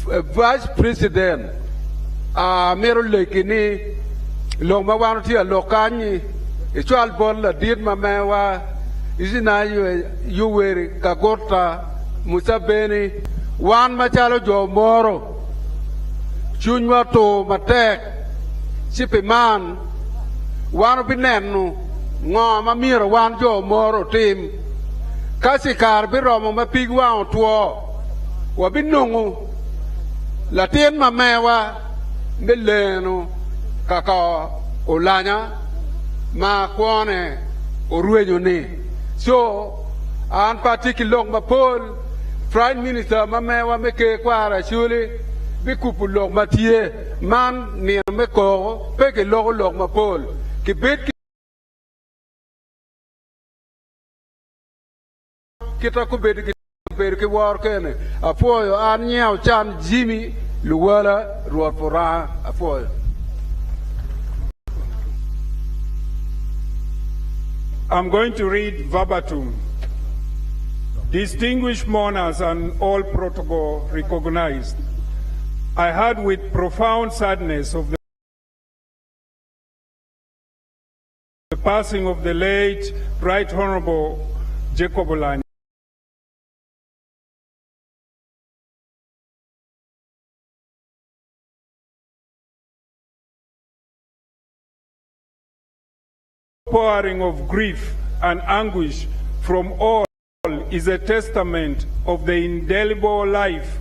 Vice President Mero Lekini long ma wan ti lokani itual bol la dit ma mewa izina yuweri kagota musabeni wan machalo jo Omoro chunywa to matek sipiman wan binenu ngo ma miro wan jo Omoro tim kasi kar biromo ma pigwa otwo wa binungu latin ma mewa beleno kaka OULANYAH ma kwane oruenyo ni so an patikilong mapol Prime Minister ma mewa meke kwara shuli bikupulong matie man ni meko peke log mapol kibet kita kubet ki war kene apoyo an nyao chan Jimmy luwala ruapora apoyo. I'm going to read verbatim. Distinguished mourners and all protocol recognized, I heard with profound sadness of the passing of the late Right Honorable Jacob OULANYAH. Pouring of grief and anguish from all is a testament of the indelible life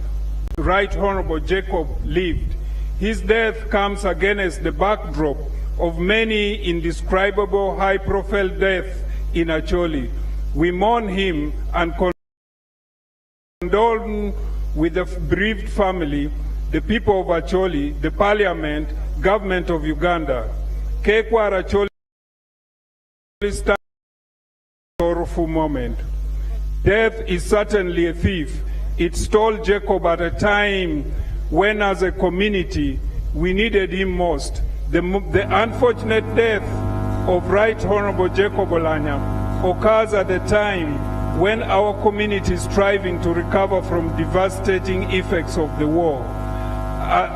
Right Honorable Jacob lived. His death comes against the backdrop of many indescribable high-profile deaths in Acholi. We mourn him and condole with the bereaved family, the people of Acholi, the Parliament, Government of Uganda. Kekwa Acholi stands a sorrowful moment. Death is certainly a thief. It stole Jacob at a time when, as a community, we needed him most. The unfortunate death of Right Honorable Jacob OULANYAH occurs at a time when our community is striving to recover from devastating effects of the war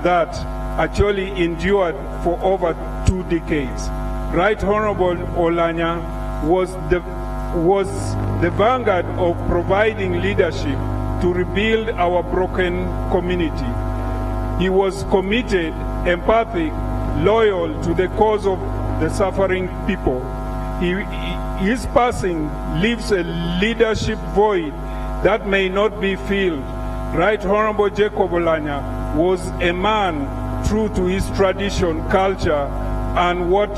that actually endured for over 2 decades. Right Honorable OULANYAH was the vanguard of providing leadership to rebuild our broken community. He was committed, empathic, loyal to the cause of the suffering people. His passing leaves a leadership void that may not be filled. Right Honorable Jacob OULANYAH was a man true to his tradition, culture, and what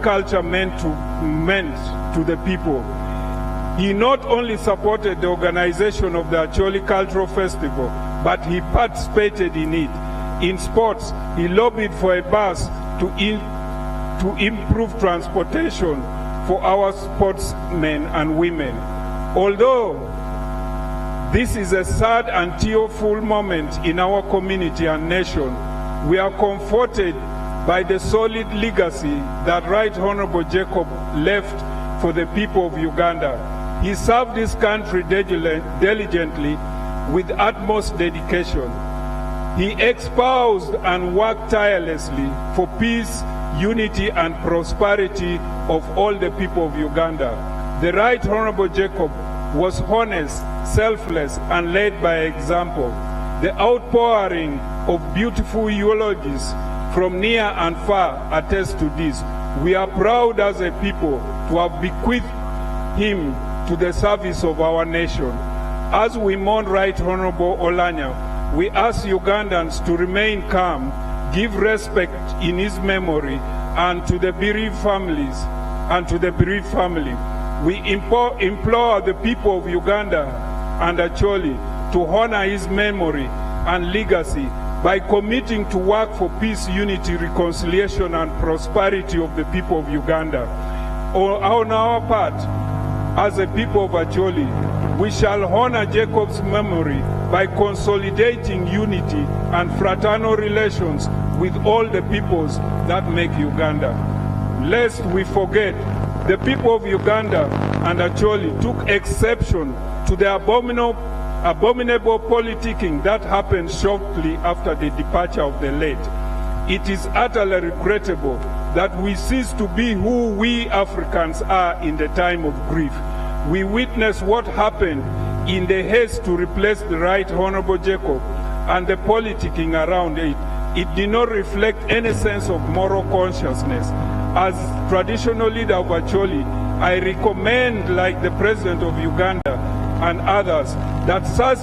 culture meant to the people. He not only supported the organization of the Acholi Cultural Festival, but he participated in it. In sports, he lobbied for a bus to improve transportation for our sportsmen and women. Although this is a sad and tearful moment in our community and nation, we are comforted by the solid legacy that Right Honorable Jacob left for the people of Uganda. He served his country diligently with utmost dedication. He espoused and worked tirelessly for peace, unity, and prosperity of all the people of Uganda. The Right Honorable Jacob was honest, selfless, and led by example. The outpouring of beautiful eulogies from near and far attest to this. We are proud as a people to have bequeathed him to the service of our nation. As we mourn Right Honorable OULANYAH, we ask Ugandans to remain calm, give respect in his memory, and to the bereaved families, We implore the people of Uganda and Acholi to honor his memory and legacy by committing to work for peace, unity, reconciliation, and prosperity of the people of Uganda. On our part, as a people of Acholi, we shall honor Jacob's memory by consolidating unity and fraternal relations with all the peoples that make Uganda. Lest we forget, the people of Uganda and Acholi took exception to the abominable abominable politicking that happened shortly after the departure of the late. It is utterly regrettable that we cease to be who we Africans are in the time of grief. We witness what happened in the haste to replace the Right Honorable Jacob and the politicking around it. It did not reflect any sense of moral consciousness. As traditional leader of Acholi, I recommend, like the President of Uganda and others, that such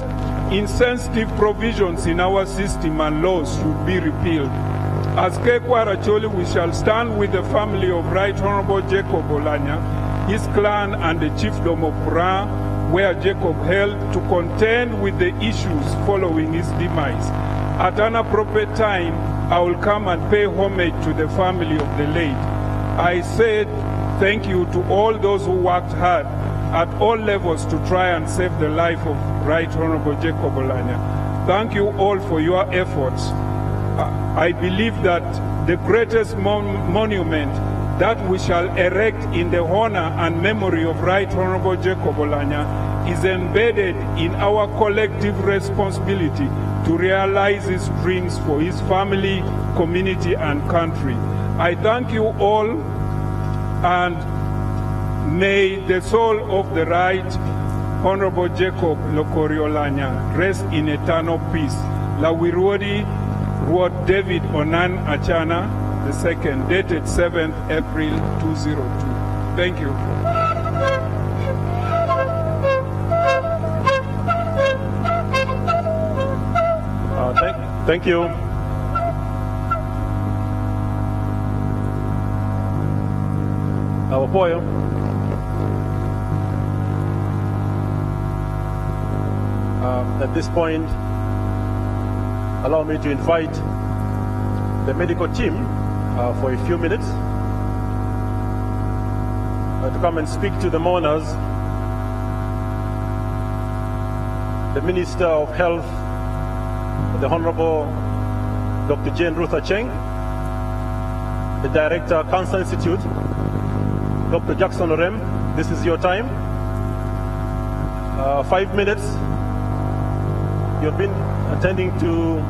insensitive provisions in our system and laws should be repealed. As Kekwara Acholi, we shall stand with the family of Right Honorable Jacob OULANYAH, his clan and the chiefdom of Pura, where Jacob held, to contend with the issues following his demise. At an appropriate time, I will come and pay homage to the family of the late. I said thank you to all those who worked hard at all levels to try and save the life of Right Honorable Jacob OULANYAH. Thank you all for your efforts. I believe that the greatest monument that we shall erect in the honor and memory of Right Honorable Jacob OULANYAH is embedded in our collective responsibility to realize his dreams for his family, community, and country. I thank you all, and may the soul of the Right Honorable Jacob Okori OULANYAH rest in eternal peace. Lawirwodi Ruot David Onan Achana II, dated 7th April 2002. Thank you. Thank you. Our poem. At this point, allow me to invite the medical team for a few minutes to come and speak to the mourners. The Minister of Health, the Honorable Dr. Jane Ruth Acheng, the Director, Cancer Institute, Dr. Jackson Orem. This is your time. 5 minutes. You've been attending to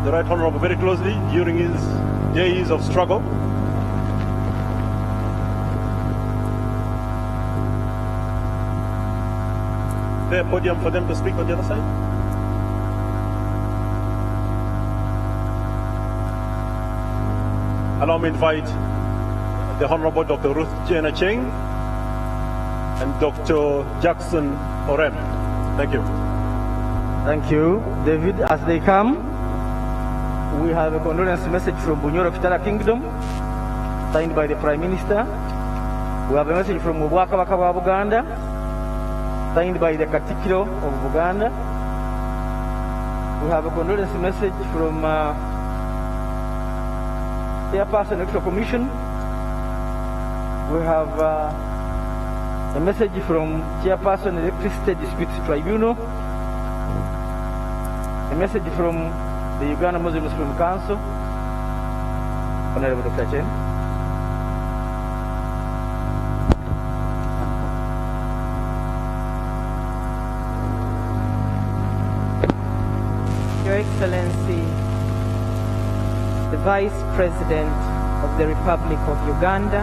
the Right Honorable very closely during his days of struggle. There, podium for them to speak on the other side. Allow me to invite the Honorable Dr. Ruth Jane Acheng and Dr. Jackson Orem. Thank you. Thank you, David. As they come, we have a condolence message from Bunyoro Kitala Kingdom, signed by the Prime Minister. We have a message from Mubwakabaka wa Buganda, signed by the Katikiro of Buganda. We have a condolence message from Chairperson Electoral Commission. We have a message from Chairperson Electricity Disputes Tribunal. A message from the Uganda Muslim Supreme Council. Honorable Dr. Chen. Your Excellency, the Vice President of the Republic of Uganda,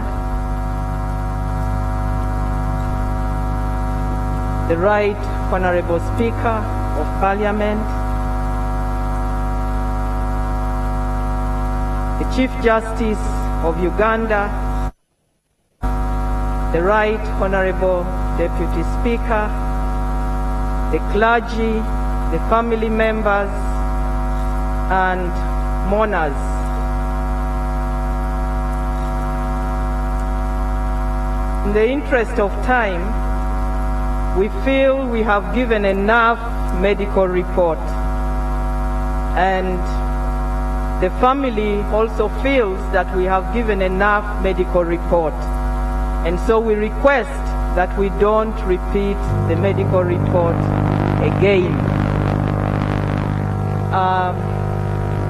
the Right Honorable Speaker of Parliament, the Chief Justice of Uganda, the Right Honorable Deputy Speaker, the clergy, the family members, and mourners. In the interest of time, we feel we have given enough medical report, and the family also feels that we have given enough medical report, and so we request that we don't repeat the medical report again.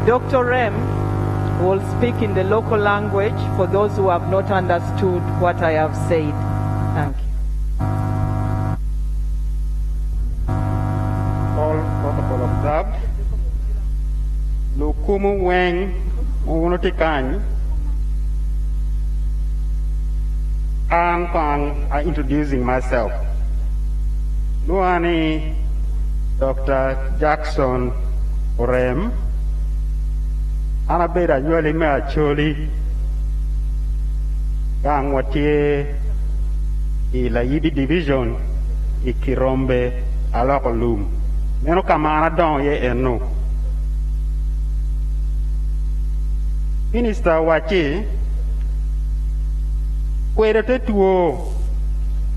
Dr. Rem will speak in the local language for those who have not understood what I have said. Thank you. well observed. Lukumu Weng Unutikany and Pang introducing myself. Luani Dr. Jackson Orem Anabeda Nyoli Mea Choli Gang Watie Ila Yibi Division Ikirombe Alokolum Neno Kamana Don Ye Eno Minister Wachi Kwede Tuo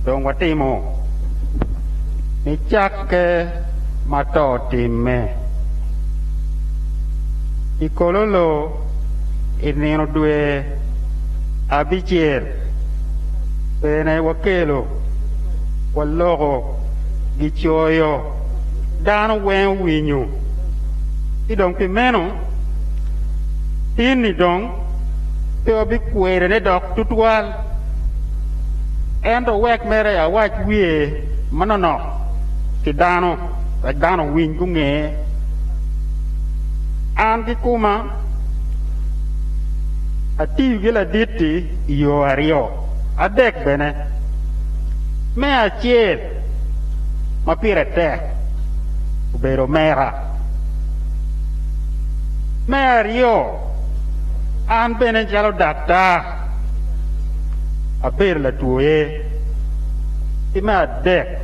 Don Watimo Ni Chake Mato Time Ikololo Ineno Due Abichier Pene Wakelo Walogo Gichoyo Dano Wen Winyu Idong Pimeno Tini Dong Peo Bikwere Ne Dok Tutual Endo Wek Mere Ya Wach Wie Manono Ti Dano Wek Dano Win Kunge Anki Kuma Ati Gila Diti Yo Ario Adek Bene Me Achiel Mapire Tek Ubero Mera Me Ario An Bene Jalo Dakta Aber La Tuye Ime Adek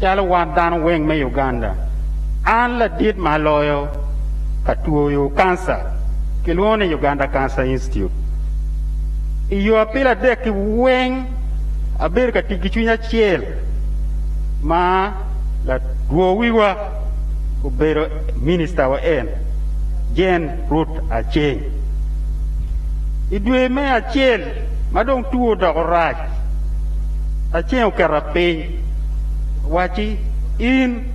Jalo Wan Dan Weng Me Uganda An La Dit Maloyo Katuyo Cancer Kilwone Uganda Cancer Institute Iyo apila deki Weng Aber Katikichunya Chiel Ma La Duowiwa Ubero Minister wa En Jen Ruth Acheng Idwe me Achel Madong tuo Dogoraj Acheng Ukarapen Wachi In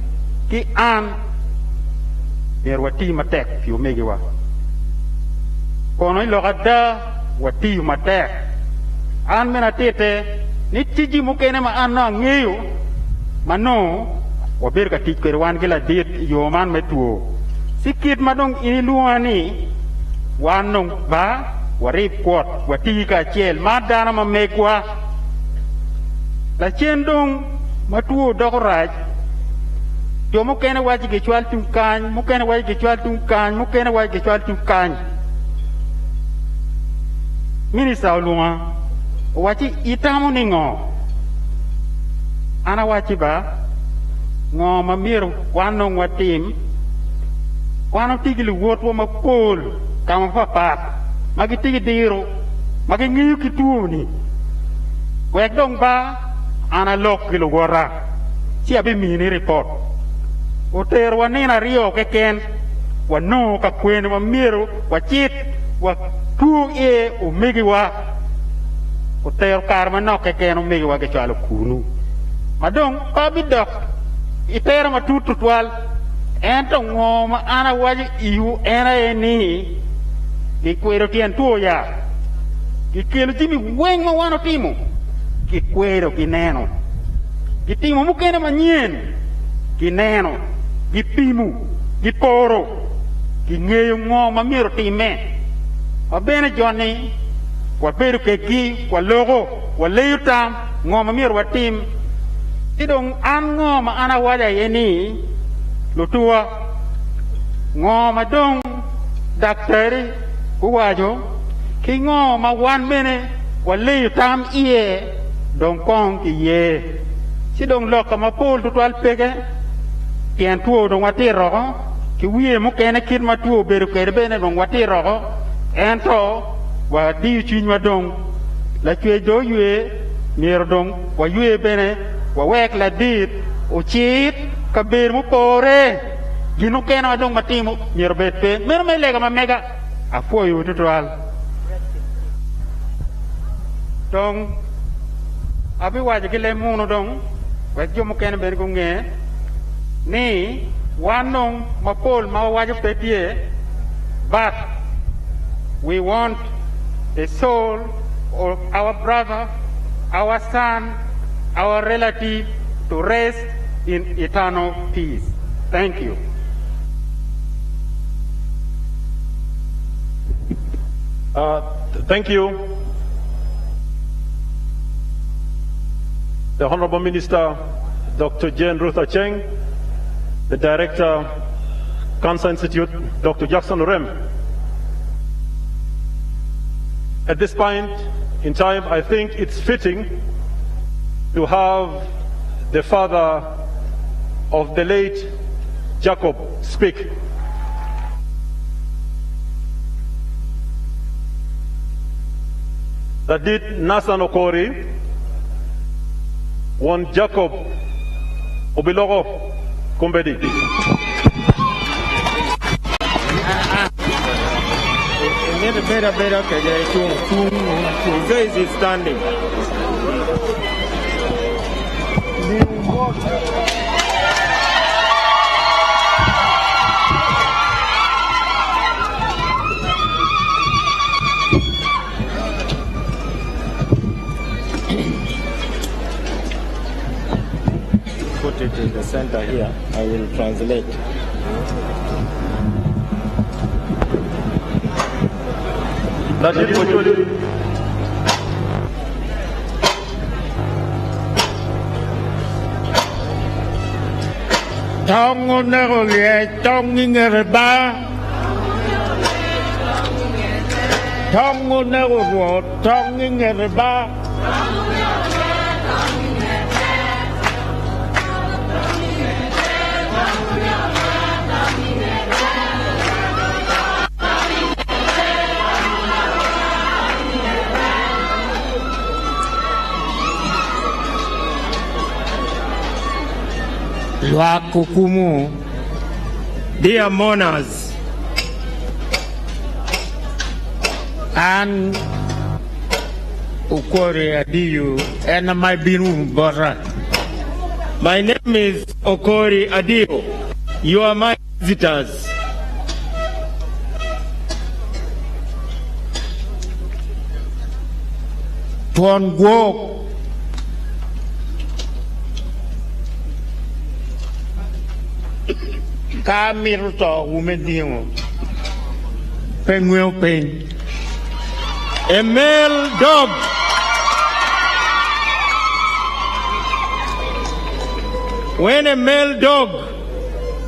Ki An Wati Matek Fiu Megiwa Kono Ilogada Wati Matek An Menatete Nitiji Mukene Ma Anna Ngeyo Mano Wabir Katik Kerwan Gila Dit Yoman Metuo Sikit Madong Iniluani Wanong Ba Warip Kwot Wati Ka Chel Madana Mamekwa La Chendong Matuo Dogoraj Yo mukene waji gechwal tumkany, mukene waji gechwal tumkany, mukene waji gechwal tumkany. Minister Olunga, waji itamu ni ngo. Ana waji ba, ngo mamiru wanong watim, wanong tigili wotwo mapol, kama papat, magitigi diro, magingiyu kituo ni. Wekdong ba, ana lok kilo gora, siabi mini report. Otero wanena rio keken wano ka kwene wa miro wa chit wa tu e umigi wa otero karma no keken umigi wa ke chalo kunu madong pabidok itero matutu twal ento ngoma ana waji iu ena eni ki kwero tien tuo ya ki kelo jimi weng ma wano timo ki kwero ki neno ki timo mukene manyien ki neno Gipimu, giporo, gingeyo ngo mamiro time. Wabene Johnny, waberu keki, walogo, waleyu tam, ngo mamiro watim. Tidong an ngo ma ana wada yeni, lutua, ngo madong, daktari, uwajo, ki ngo ma wan mene, waleyu tam iye, dong kong ki ye. Tidong loka mapol tutual pege, Kian tuo dong wati rogo, ki wiye mukene kit ma tuo beru kerbene dong wati rogo, ento wa di chinywa dong la chwe do yue mier dong wa yue bene wa wek la dit o chit ka ber mu pore ginu kena dong matimu mier bet pe mer me lega ma mega a foyo tutual dong abi waje ki le munu dong wek jo mukene ber ko nge Ni wanong mapol mawawajo petie, but we want the soul of our brother, our son, our relative to rest in eternal peace. Thank you. Thank you. The Honorable Minister, Dr. Jane Ruth Acheng, the Director, Cancer Institute, Dr. Jackson Rem. At this point in time, I think it's fitting to have the father of the late Jacob speak. That did Nasan Okori, one Jacob Obilogo Kumbedi. Better, is standing. Put it in the center here. I will translate. Tongo nerolie, tongi ngereba. Tongo neroro, tongi ngereba. Luakukumu, dear mourners, and Okori Adiyu, and my Binu Bora. My name is Okori Adiyu. You are my visitors. Tuan Guok. Kamiruto umedingo. Penguel pen. A male dog when a male dog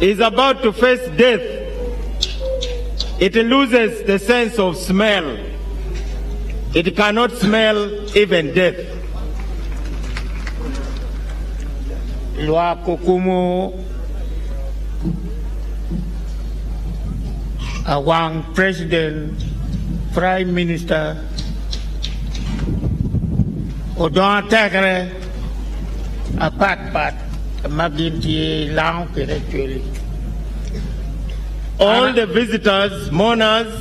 is about to face death, it loses the sense of smell. It cannot smell even death. Lwa kukumu awang President, Prime Minister, Odon Takare, a pat, Maginti Lang actually. All the visitors, mourners,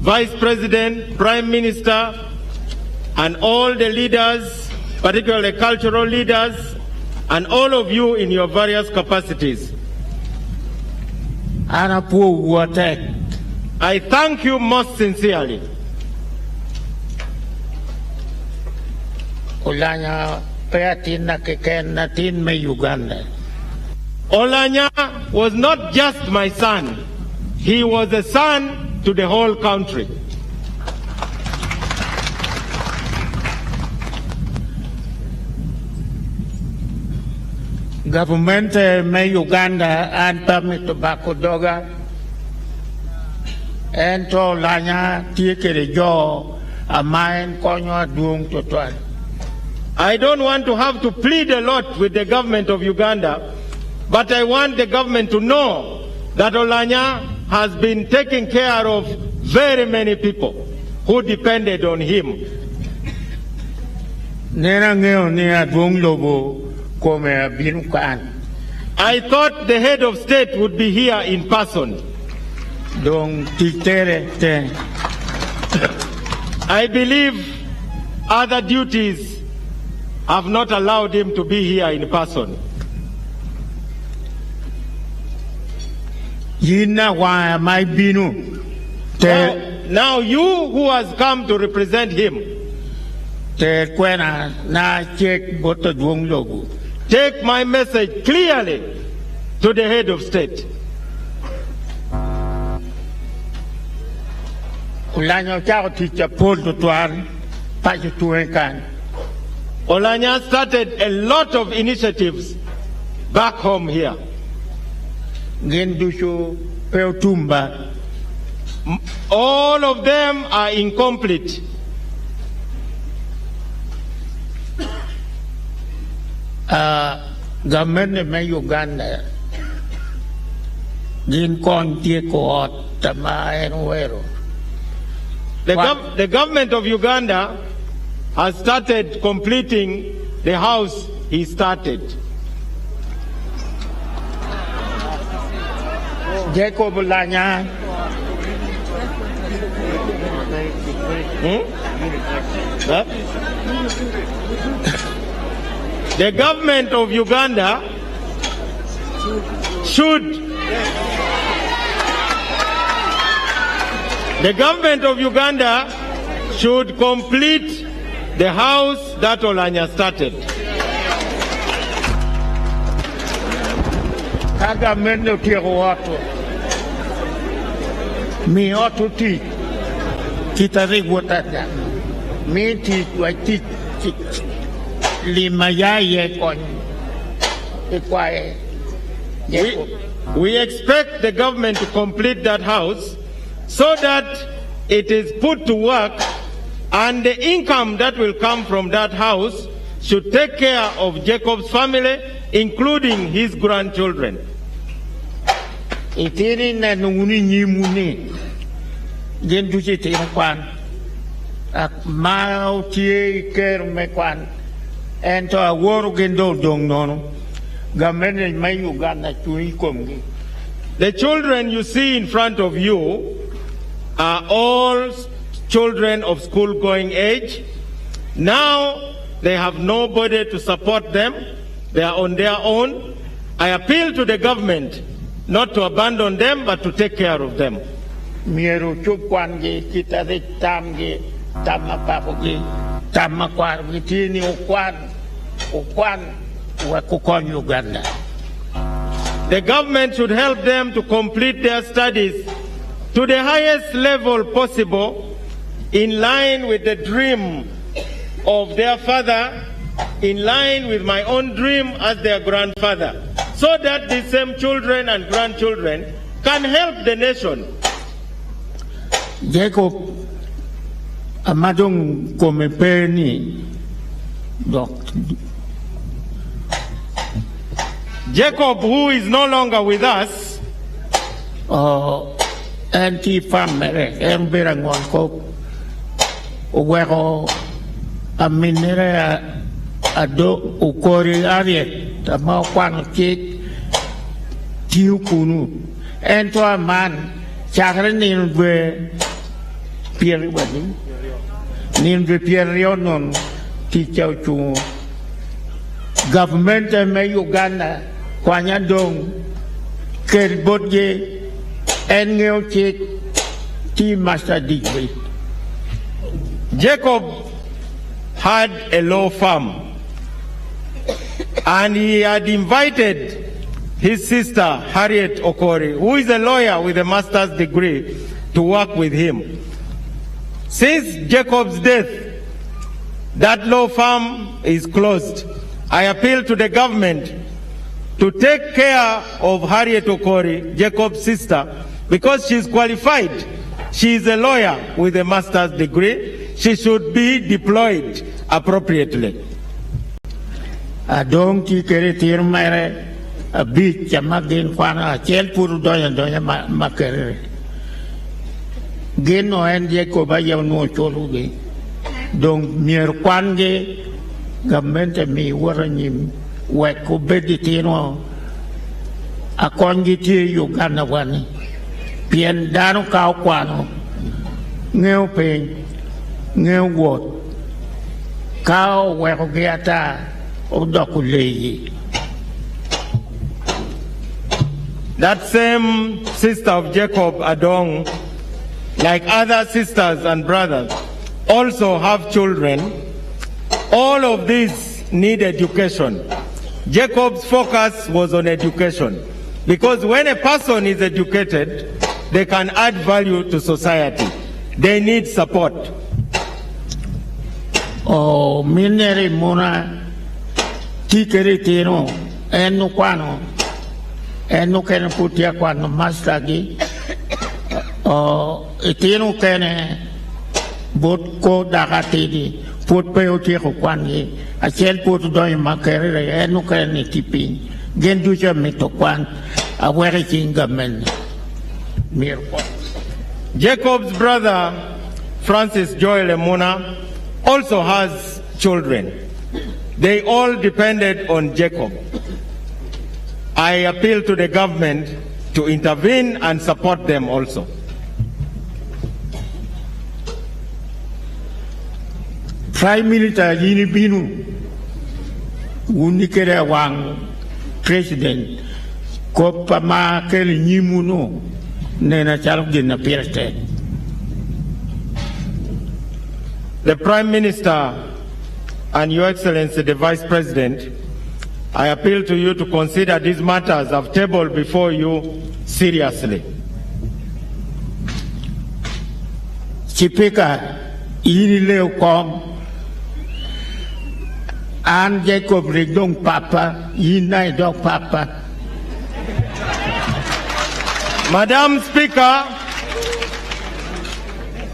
Vice President, Prime Minister, and all the leaders, particularly cultural leaders, and all of you in your various capacities. I thank you most sincerely. Ulanya peatina keken natin me Uganda. Oulanyah was not just my son. He was a son to the whole country. Government me Uganda and permit tobacco doga and to Oulanyah take the jaw a mine konyo doing to I don't want to have to plead a lot with the government of Uganda, but I want the government to know that Oulanyah has been taking care of very many people who depended on him. I thought the head of state would be here in person. I believe other duties have not allowed him to be here in person. Now you who has come to represent him, take my message clearly to the head of state. OULANYAH chao teacher Paul Tutuan, Pachituenkan. OULANYAH started a lot of initiatives back home here. Gendushu Peutumba. All of them are incomplete. Government of Uganda, Gin Conti Court, Tama and Wero. The government of Uganda has started completing the house he started. Jacob OULANYAH. Huh? The government of Uganda should complete the house that OULANYAH started. Government of Tiawato. Me ought to teach. Kitari Watata. Me teach, I teach. Limayaye kon. We expect the government to complete that house so that it is put to work, and the income that will come from that house should take care of Jacob's family, including his grandchildren. Itiri na nunguni nyimuni. Gendu chiti kwan. Ak mau tie ker me kwan. Ento a woro gendo dong nono. Gamene mai Uganda chui komgi. The children you see in front of you are all children of school-going age. Now they have nobody to support them. They are on their own. I appeal to the government not to abandon them, but to take care of them. Mieru chukwangi kita de tamgi tamapapogi tamakwargi tini ukwan wakukon Uganda. The government should help them to complete their studies to the highest level possible, in line with the dream of their father, in line with my own dream as their grandfather, so that the same children and grandchildren can help the nation. Jacob Amadong Komepeni Jacob, who is no longer with us, anti-family, Emberangonko, Wero, Aminera, Ado, OKORI, Ariet, Tamawan Kik, Tiukunu, and to a man, Chagrin where Pierre Wedding, Ninve Pierre teacher to government of Uganda, Kwanyadong, Kerbotje, and Neochik, T master degree. Jacob had a law firm, and he had invited his sister, Harriet OKORI, who is a lawyer with a master's degree, to work with him. Since Jacob's death, that law firm is closed. I appeal to the government to take care of Harriet OKORI, Jacob's sister, because she's qualified. She is a lawyer with a master's degree. She should be deployed appropriately. Adong ti kere tir mere a bit chamagin kwana chel puru doya makere. Gen no en Jacob ayaw no cholugi. Dong mier kwange government mi waranyim weko beditino akongi ti Uganda wani. Pien dano kao kwano ngeo peng ngeo wot kao weko geata odokuleyi. That same sister of Jacob, Adong, like other sisters and brothers, also have children. All of these need education. Jacob's focus was on education. Because when a person is educated, they can add value to society. They need support. O minere mona tikere tino enu kwano enu kene putia kwano mastagi o tino kene bot ko dakatidi put peo tiko kwani a chel put doi makere enu kene tipi gendu cha mitokwan a were kinga men mirko. Jacob's brother Francis Joel Emuna also has children. They all depended on Jacob. I appeal to the government to intervene and support them also. Prime Minister Yini Binu unikere wang president ko pama kele nyimuno nena charok na pirste. The Prime Minister and Your Excellency the Vice President, I appeal to you to consider these matters I've tabled before you seriously. Speaker, ini leo kom an Jacob Rigdong Papa, inai dog Papa. Madam Speaker,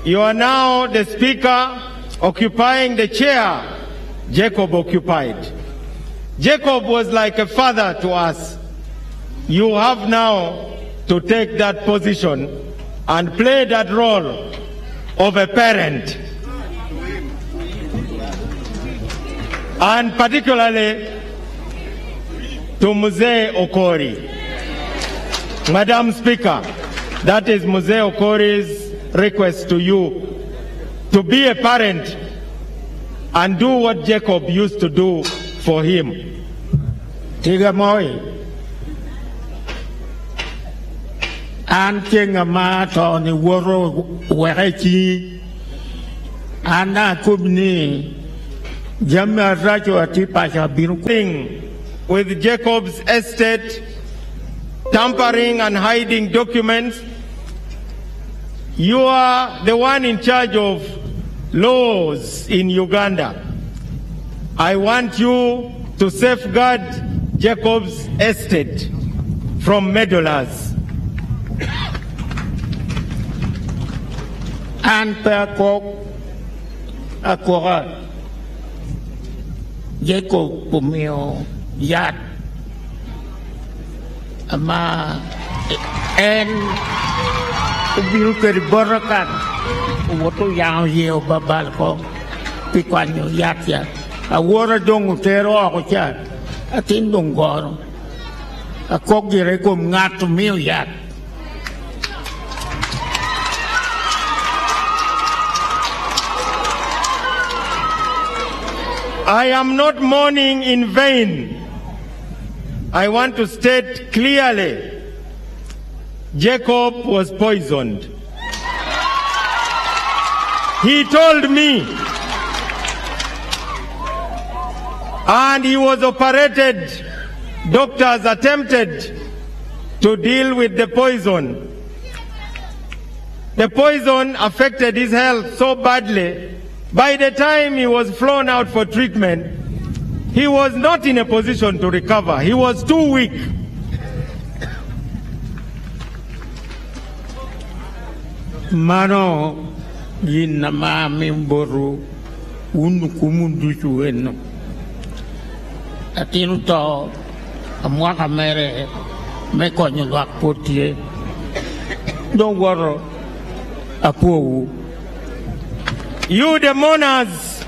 you are now the Speaker occupying the chair Jacob occupied. Jacob was like a father to us. You have now to take that position and play that role of a parent. And particularly to Mzee Okori. Madam Speaker, that is Mzee Okori's request to you to be a parent and do what Jacob used to do for him. Tiga moi an kenga ma to ni woro werechi ana kubni jamma rajo ati pasha biru with Jacob's estate, tampering and hiding documents. You are the one in charge of laws in Uganda. I want you to safeguard Jacob's estate from meddlers. An peko akora Jacob pumio yat ama en ubiru ke barakan woto yang yeo babal ko pikwanyo yat ya awora dong tero ako cha atin dong goro akok dire ko ngat mio yat. I am not mourning in vain. I want to state clearly, Jacob was poisoned. He told me, and he was operated. Doctors attempted to deal with the poison. The poison affected his health so badly. By the time he was flown out for treatment, he was not in a position to recover. He was too weak. Mano yinama mimboru unukumundu chueno atinu to amwa kamere me konyo lwak potie don't worry apu. You, the mourners,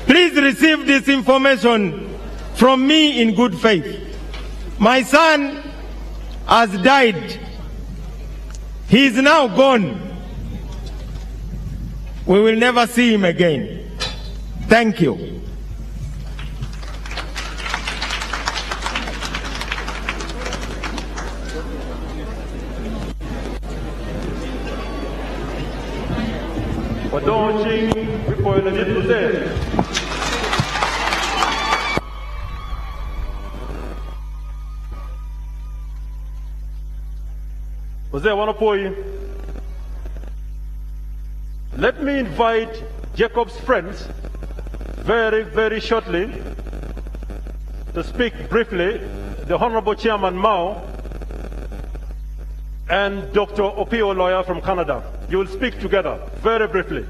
please receive this information from me in good faith. My son has died. He is now gone. We will never see him again. Thank you. Jose Wanapoi, let me invite Jacob's friends very, very shortly to speak briefly, the Honorable Chairman Mao and Dr. Opio Lawyer from Canada. You will speak together very briefly.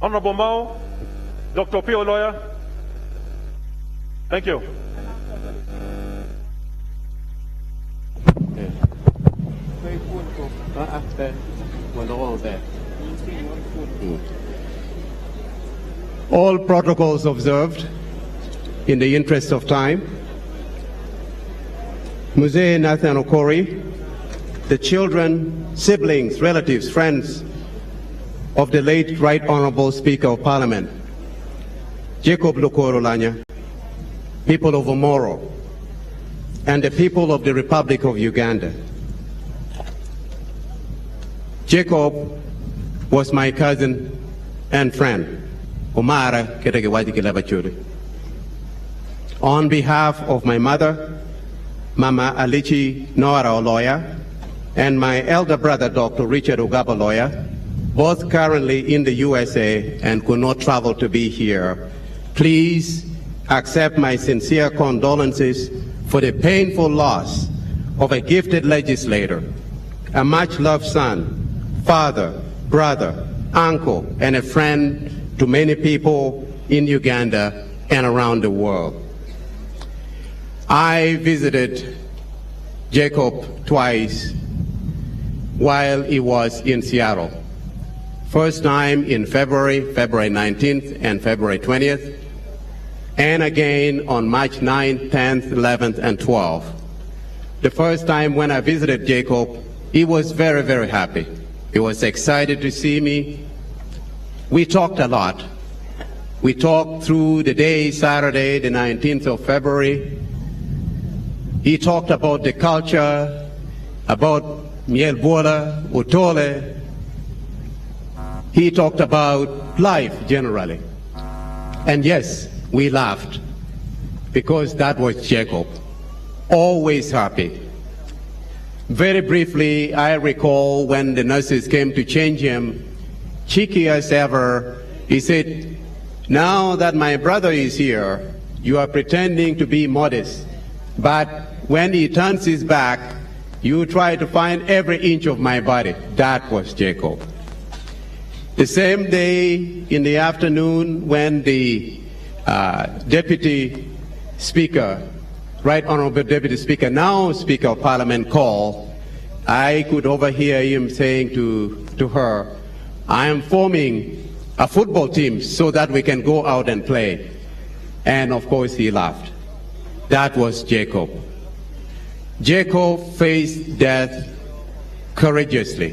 Honorable Mao, Dr. Opio Lawyer, thank you. All protocols observed in the interest of time. Mzee Nathan OKORI, the children, siblings, relatives, friends of the late Right Honorable Speaker of Parliament, Jacob OULANYAH, people of Omoro, and the people of the Republic of Uganda. Jacob was my cousin and friend. On behalf of my mother, Mama Alichi Noara Lawyer, and my elder brother, Dr. Richard Ogaba Lawyer, both currently in the USA and could not travel to be here, please accept my sincere condolences for the painful loss of a gifted legislator, a much-loved son, father, brother, uncle, and a friend to many people in Uganda and around the world. I visited Jacob twice while he was in Seattle. First time in February 19th and February 20th, and again on March 9th, 10th, 11th, and 12th. The first time when I visited Jacob, he was very, very happy. He was excited to see me. We talked a lot. We talked through the day, Saturday, the 19th of February. He talked about the culture, about Miel Bola, Utole. He talked about life generally. And yes, we laughed because that was Jacob, always happy. Very briefly, I recall when the nurses came to change him, cheeky as ever, he said, "Now that my brother is here, you are pretending to be modest, but when he turns his back, you try to find every inch of my body." That was Jacob. The same day in the afternoon when the Deputy Speaker, Right Honorable Deputy Speaker, now Speaker of Parliament, called, I could overhear him saying to her, "I am forming a football team so that we can go out and play." And of course he laughed. That was Jacob. Jacob faced death courageously.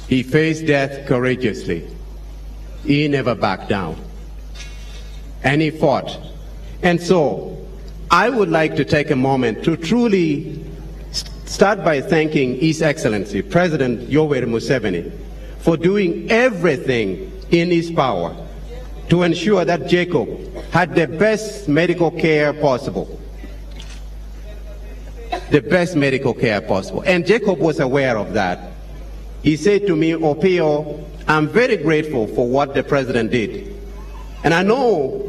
He faced death courageously. He never backed down. And he fought. And so, I would like to take a moment to truly start by thanking His Excellency, President Yoweri Museveni, for doing everything in his power to ensure that Jacob had the best medical care possible. The best medical care possible. And Jacob was aware of that. He said to me, "Opio, I'm very grateful for what the President did. And I know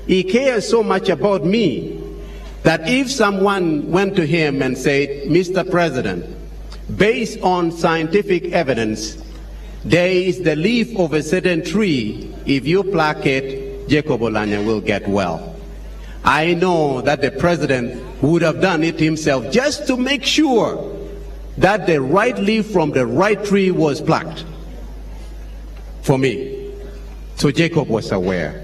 he cares so much about me that if someone went to him and said, 'Mr. President, based on scientific evidence, there is the leaf of a certain tree, if you pluck it, Jacob OULANYAH will get well.' I know that the President would have done it himself just to make sure that the right leaf from the right tree was plucked for me." So Jacob was aware.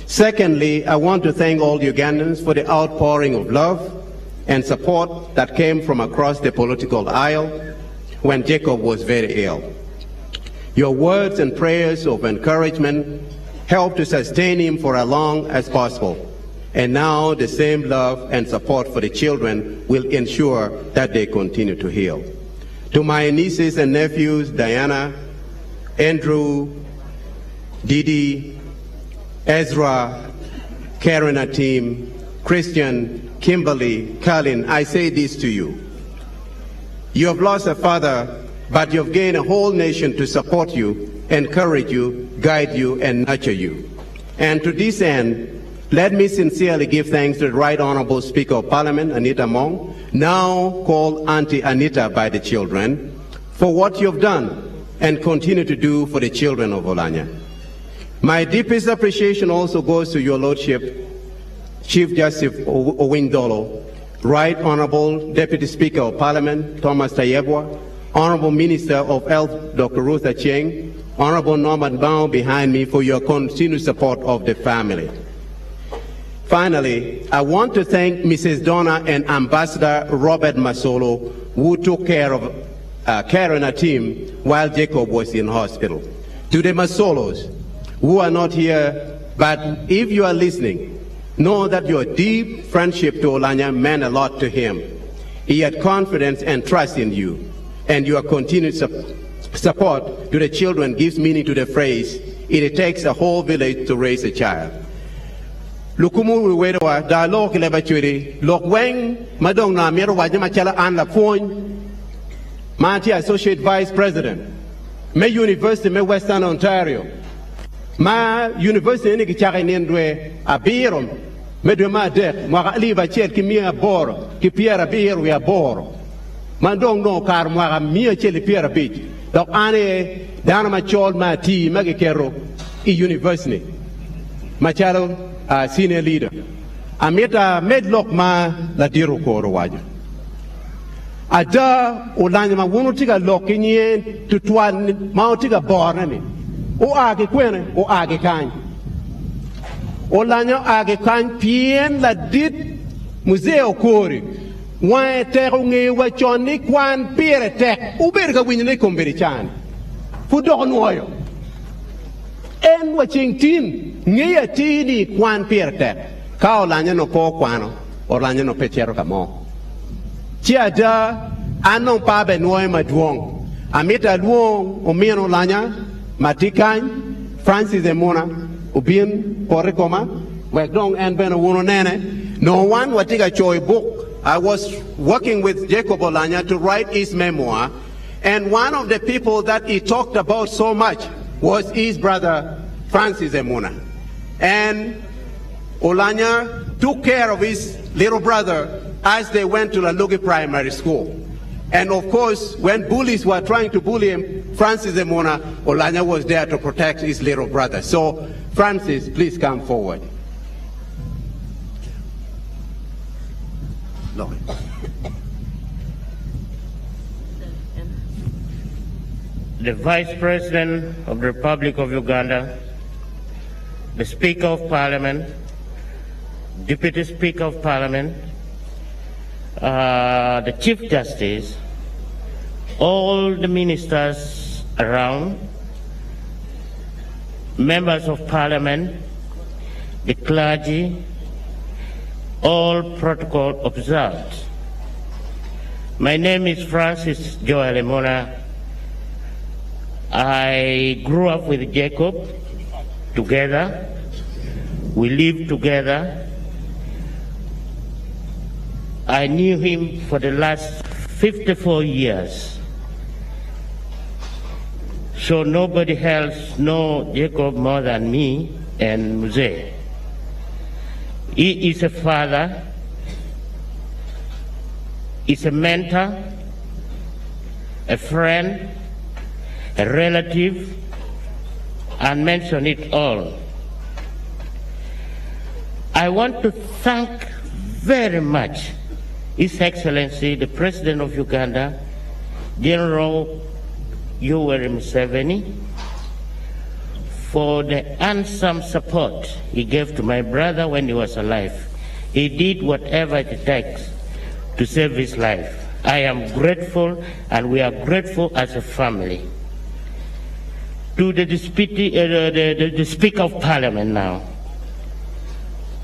Secondly, I want to thank all Ugandans for the outpouring of love and support that came from across the political aisle when Jacob was very ill. Your words and prayers of encouragement helped to sustain him for as long as possible. And now the same love and support for the children will ensure that they continue to heal. To my nieces and nephews, Diana, Andrew, Didi, Ezra, Karen Atim, Christian, Kimberly, Colin, I say this to you. You have lost a father, but you have gained a whole nation to support you, encourage you, guide you, and nurture you. And to this end, let me sincerely give thanks to the Right Honorable Speaker of Parliament, Anita Mong, now called Auntie Anita by the children, for what you have done and continue to do for the children of Oulanyah. My deepest appreciation also goes to your Lordship, Chief Justice Owindolo, Right Honorable Deputy Speaker of Parliament, Thomas Tayebwa, Honorable Minister of Health, Dr. Ruth Acheng, Honorable Norman Bao behind me for your continued support of the family. Finally, I want to thank Mrs. Donna and Ambassador Robert Masolo, who took care of Karen Atim while Jacob was in hospital. To the Masolos, who are not here, but if you are listening, know that your deep friendship to Oulanyah meant a lot to him. He had confidence and trust in you, and your continued support to the children gives meaning to the phrase, it takes a whole village to raise a child. Lukumu wewa da lok leba churi lok weng madong na mero wajima chala an la phone Mati Associate Vice President me University me Western Ontario ma University ni kichaka nendwe abirom me de ma de ma ali ba chet ki mia boro ki piera biru ya boro mandong no kar ma mia cheli piera bit dok ane dana ma chol ma ti ma ke kero I University ma chalo senior leader. Amita medlock ma la diru koro waja. Ada Oulanyah ma wunu tiga lokinye tutuan ma tiga borne. O age kwene o age kan. Oulanyah age kan pien la dit museo OKORI. Wa terunge wa choni kwan pire tek. Uberga winyne komberi chan. Fudok noyo. En wa chingtin ngia tini kwan pirte ka Oulanyah no po kwano Oulanyah no pechero kamo chiada anon pa be noy maduong amita luong omien Oulanyah matikan Francis Emona ubin porikoma wekdong en ben wono nene no one watiga choy book. I was working with Jacob Oulanyah to write his memoir, and one of the people that he talked about so much was his brother Francis Emona. And Oulanyah took care of his little brother as they went to Lalugi Primary School. And of course, when bullies were trying to bully him, Francis Emona, Oulanyah was there to protect his little brother. So, Francis, please come forward. Lord. The Vice President of the Republic of Uganda, the Speaker of Parliament, Deputy Speaker of Parliament, the Chief Justice, all the ministers around, members of Parliament, the clergy, all protocol observed. My name is Francis Joel Emona. I grew up with Jacob together. We lived together. I knew him for the last 54 years. So nobody else knows Jacob more than me and Muse. He is a father, he's a mentor, a friend, a relative, and mention it all. I want to thank very much His Excellency, the President of Uganda, General Yoweri Museveni, for the handsome support he gave to my brother when he was alive. He did whatever it takes to save his life. I am grateful, and we are grateful as a family. To the Speaker of Parliament now,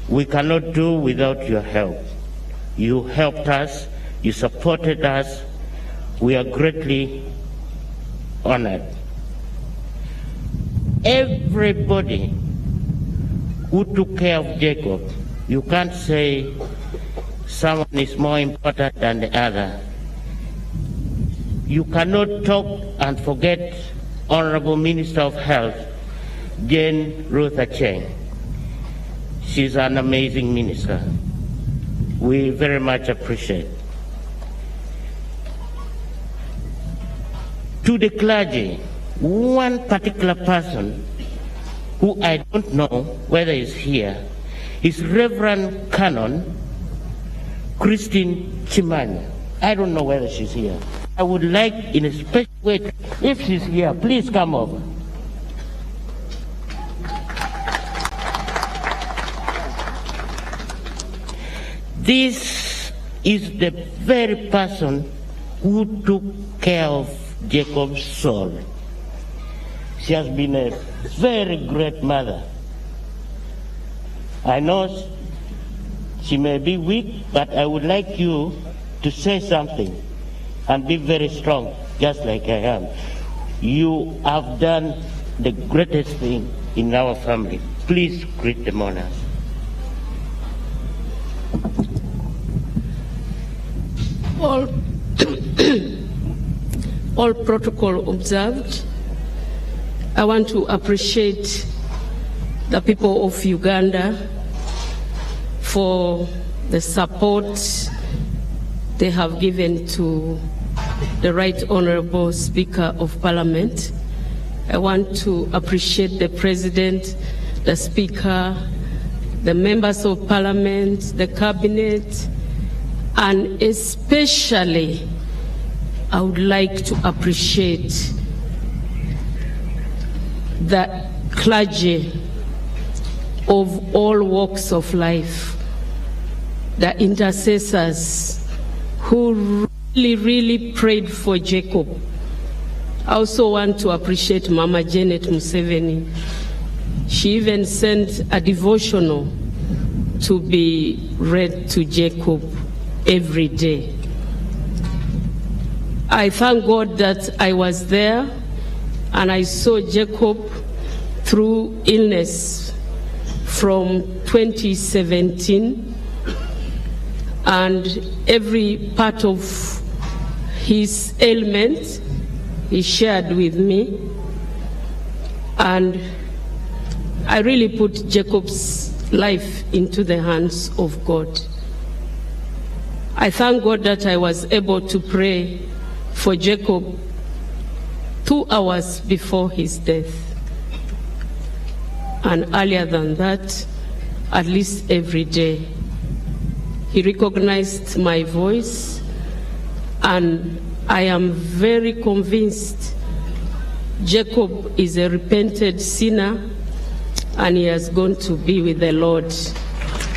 we cannot do without your help. You helped us, you supported us, we are greatly honored. everybody who took care of Jacob. You can't say someone is more important than the other. You cannot talk and forget Honorable Minister of Health, Jane Ruth Acheng. She's an amazing minister. We very much appreciate. To the clergy, one particular person who I don't know whether is here is Reverend Canon Christine Chimanya. I don't know whether she's here. I would like in a special way, if she's here, please come over. This is the very person who took care of Jacob's soul. She has been a very great mother. I know she may be weak, but I would like you to say something and be very strong, just like I am. You have done the greatest thing in our family. Please greet the monarchs. All protocol observed. I want to appreciate the people of Uganda for the support they have given to the Right Honorable Speaker of Parliament. I want to appreciate the President, the Speaker, the members of Parliament, the Cabinet, and especially I would like to appreciate the clergy of all walks of life, the intercessors who really prayed for Jacob. I also want to appreciate Mama Janet Museveni. She even sent a devotional to be read to Jacob every day. I thank God that I was there and I saw Jacob through illness from 2017, and every part of his ailment he shared with me, and I really put Jacob's life into the hands of God. I thank God that I was able to pray for Jacob 2 hours before his death, and earlier than that, at least every day. He recognized my voice, and I am very convinced Jacob is a repentant sinner and he has gone to be with the Lord.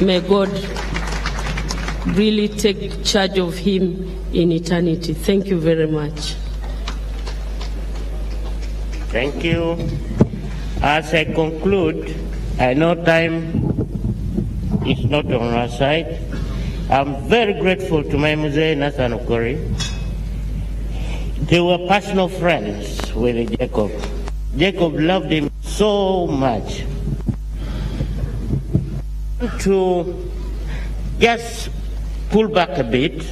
May God really take charge of him in eternity. Thank you very much. Thank you. As I conclude, I know time is not on our side. I'm very grateful to my Mzee Nathan OKORI. They were personal friends with Jacob. Jacob loved him so much. To just pull back a bit,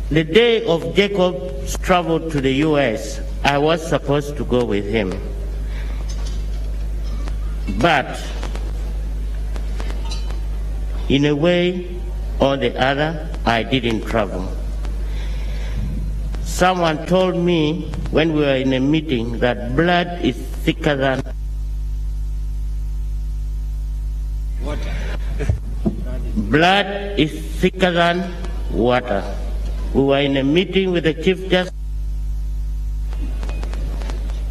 the day of Jacob's travel to the US, I was supposed to go with him. But in a way or the other, I didn't travel. Someone told me when we were in a meeting that blood is thicker than water. Blood is thicker than water. We were in a meeting with the Chief Justice,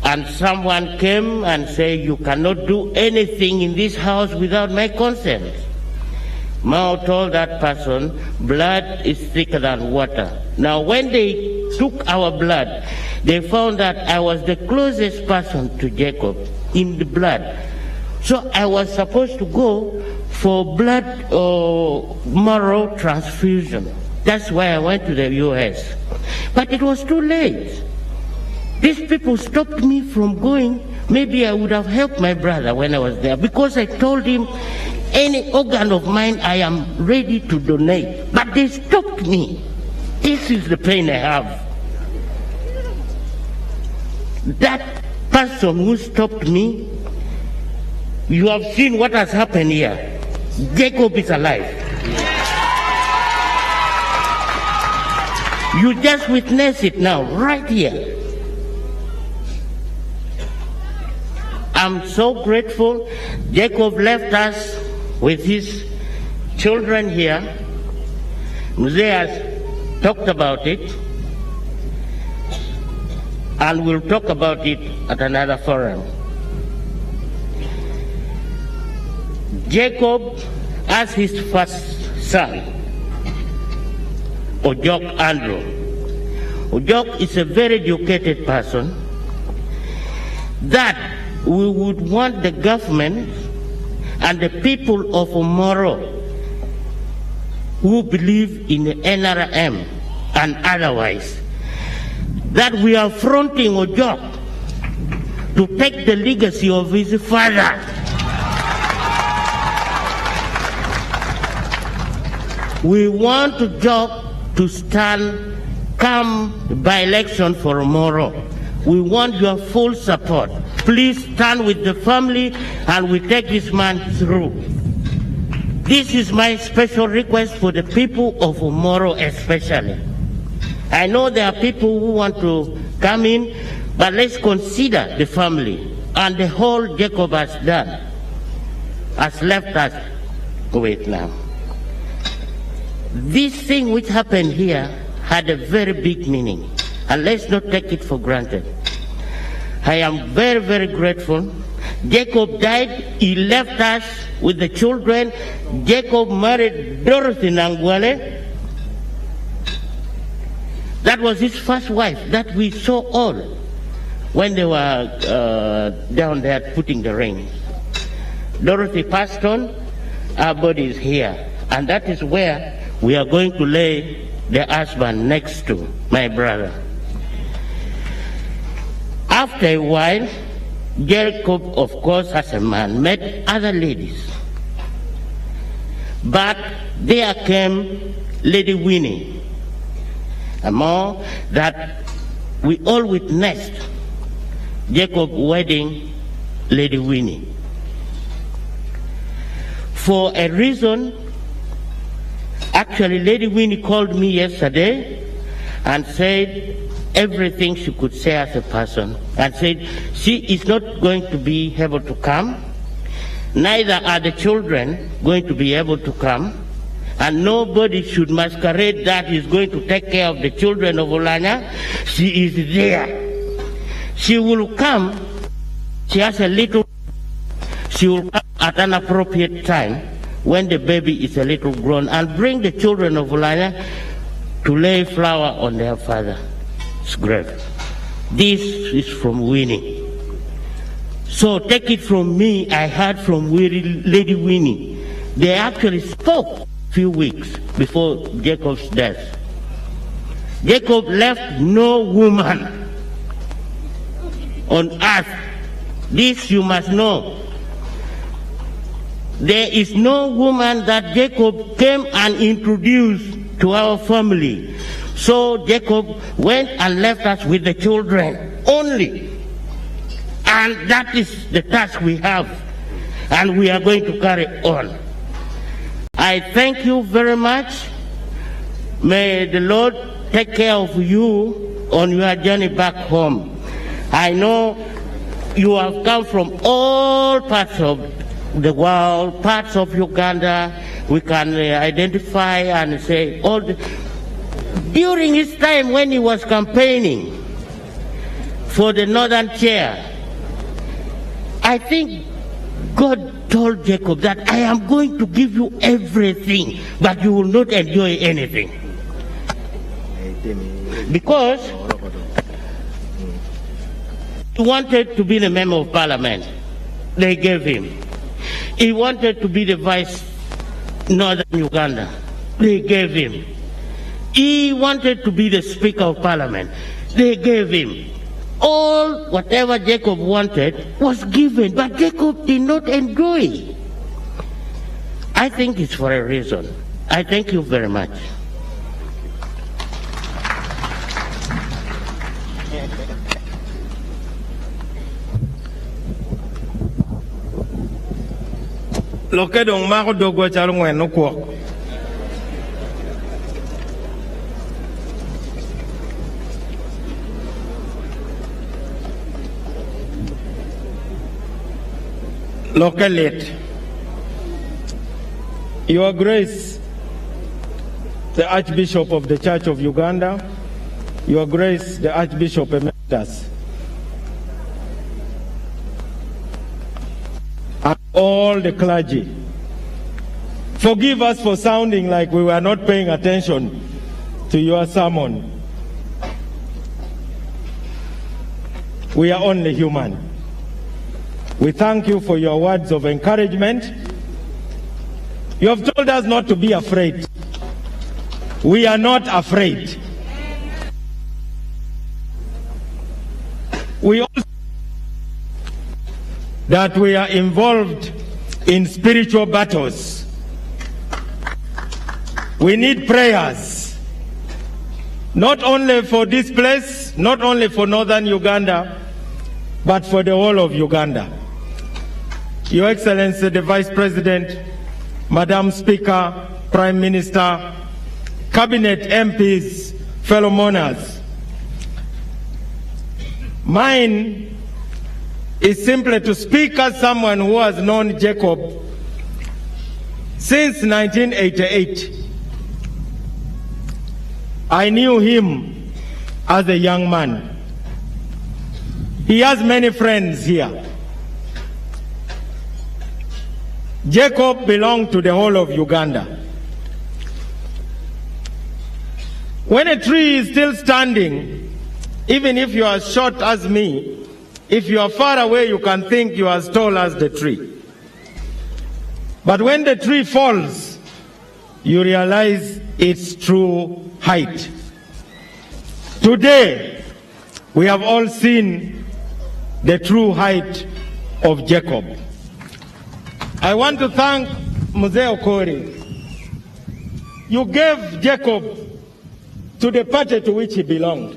and someone came and said, you cannot do anything in this house without my consent. Mao told that person, blood is thicker than water. Now when they took our blood, they found that I was the closest person to Jacob in the blood. So I was supposed to go for blood or marrow transfusion. That's why I went to the US. But it was too late. These people stopped me from going maybe I would have helped my brother when I was there, because I told him any organ of mine I am ready to donate. But they stopped me. This is the pain I have. That person who stopped me, you have seen what has happened here. Jacob is alive. You just witness it now, right here. I'm so grateful. Jacob left us with his children here. Mzee has talked about it, and we'll talk about it at another forum. Jacob, as his first son, Ojok Andrew. Ojok is a very educated person that we would want the government and the people of Omoro who believe in the NRM and otherwise, that we are fronting Ojok to take the legacy of his father. We want Ojok to stand come by-election for Omoro. We want your full support. Please stand with the family and we take this man through. This is my special request for the people of Omoro especially. I know there are people who want to come in, but let's consider the family and the whole Jacob has done, has left us with now. This thing which happened here had a very big meaning, and let's not take it for granted. I am very, very grateful. Jacob died, he left us with the children. Jacob married Dorothy Nangwale. That was his first wife that we saw all when they were down there putting the rings. Dorothy passed on, our body is here, and that is where we are going to lay the husband next to my brother. After a while, Jacob, of course, as a man, met other ladies. But there came Lady Winnie, a more that we all witnessed Jacob wedding Lady Winnie. For a reason, actually Lady Winnie called me yesterday and said everything she could say as a person, and said she is not going to be able to come, neither are the children going to be able to come, and nobody should masquerade that is going to take care of the children of OULANYAH. She is there. She will come. She has a little, she will come at an appropriate time when the baby is a little grown and bring the children of OULANYAH to lay flower on their father's grave. This is from Winnie. So take it from me, I heard from Lady Winnie. They actually spoke a few weeks before Jacob's death. Jacob left no woman on earth. This you must know. There is no woman that Jacob came and introduced to our family. So Jacob went and left us with the children only. And that is the task we have. And we are going to carry on. I thank you very much. May the Lord take care of you on your journey back home. I know you have come from all parts of the world, parts of Uganda. We can identify and say all the, during his time when he was campaigning for the Northern Chair, I think God told Jacob that I am going to give you everything, but you will not enjoy anything. Because he wanted to be the member of parliament. They gave him. He wanted to be the vice Northern Uganda. They gave him. He wanted to be the Speaker of Parliament. They gave him. All whatever Jacob wanted was given, but Jacob did not enjoy. I think it's for a reason. I thank you very much. Loke dong mako dogo chalo ngwen no kwok. Loke late. Your Grace, the Archbishop of the Church of Uganda, Your Grace, the Archbishop Emeritus, and all the clergy, forgive us for sounding like we were not paying attention to your sermon. We are only human. We thank you for your words of encouragement. You have told us not to be afraid. We are not afraid. We also that we are involved in spiritual battles. We need prayers, not only for this place, not only for northern Uganda, but for the whole of Uganda. Your Excellency, the Vice President, Madam Speaker, Prime Minister, Cabinet MPs, fellow mourners, mine is simply to speak as someone who has known Jacob since 1988. I knew him as a young man. He has many friends here. Jacob belonged to the whole of Uganda. When a tree is still standing, even if you are as short as me, if you are far away, you can think you are as tall as the tree. But when the tree falls, you realize its true height. Today, we have all seen the true height of Jacob. I want to thank Mzee OKORI. You gave Jacob to the party to which he belonged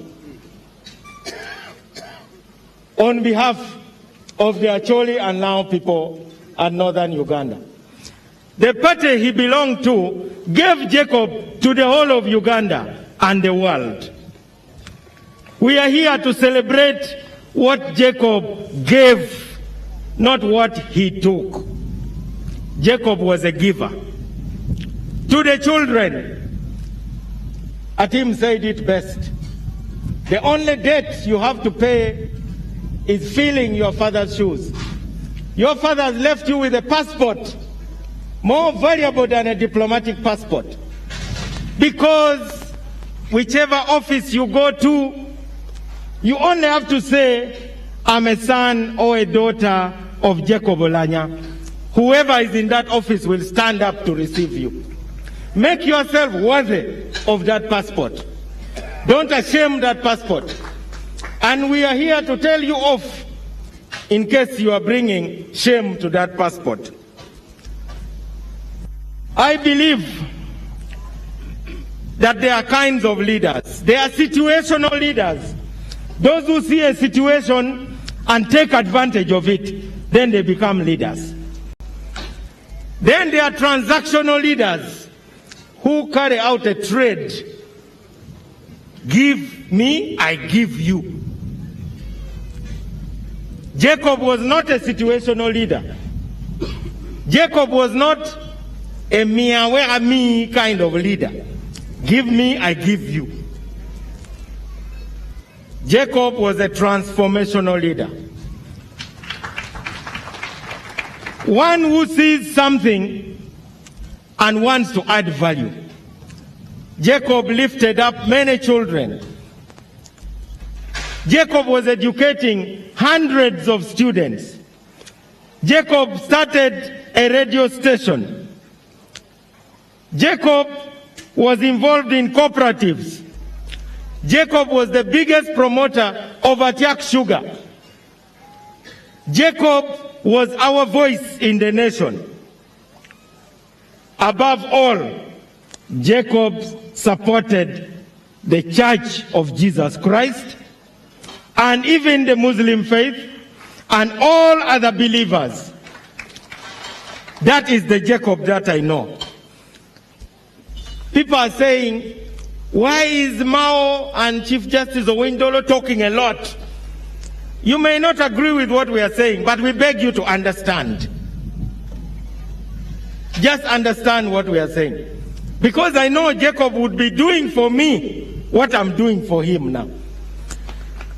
on behalf of the Acholi and Lao people at northern Uganda. The party he belonged to gave Jacob to the whole of Uganda and the world. We are here to celebrate what Jacob gave, not what he took. Jacob was a giver. To the children, Atim said it best. The only debt you have to pay is filling your father's shoes. Your father has left you with a passport, more valuable than a diplomatic passport. Because whichever office you go to, you only have to say, I'm a son or a daughter of Jacob OULANYAH. Whoever is in that office will stand up to receive you. Make yourself worthy of that passport. Don't shame that passport. And we are here to tell you off in case you are bringing shame to that passport. I believe that there are kinds of leaders. There are situational leaders. Those who see a situation and take advantage of it, then they become leaders. Then there are transactional leaders who carry out a trade. Give me, I give you. Jacob was not a situational leader. Jacob was not a me kind of leader. Give me, I give you. Jacob was a transformational leader. One who sees something and wants to add value. Jacob lifted up many children. Jacob was educating hundreds of students. Jacob started a radio station. Jacob was involved in cooperatives. Jacob was the biggest promoter overtook sugar. Jacob was our voice in the nation. Above all, Jacob supported the Church of Jesus Christ and even the Muslim faith and all other believers. That is the Jacob that I know. People are saying, why is Mao and Chief Justice Owindolo talking a lot? You may not agree with what we are saying, but we beg you to understand. Just understand what we are saying. Because I know Jacob would be doing for me what I'm doing for him now.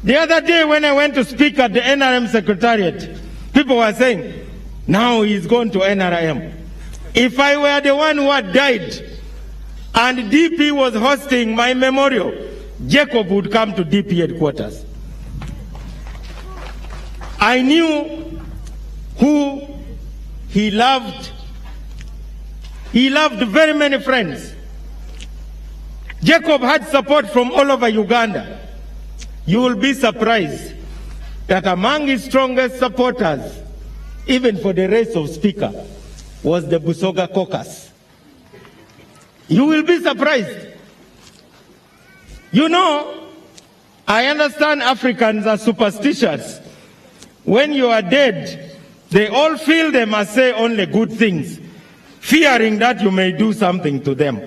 The other day when I went to speak at the NRM Secretariat, people were saying, now he's gone to NRM. If I were the one who had died and DP was hosting my memorial, Jacob would come to DP headquarters. I knew who he loved. He loved very many friends. Jacob had support from all over Uganda. You will be surprised that among his strongest supporters, even for the race of speaker, was the Busoga caucus. You will be surprised. You know, I understand Africans are superstitious. When you are dead, they all feel they must say only good things, fearing that you may do something to them.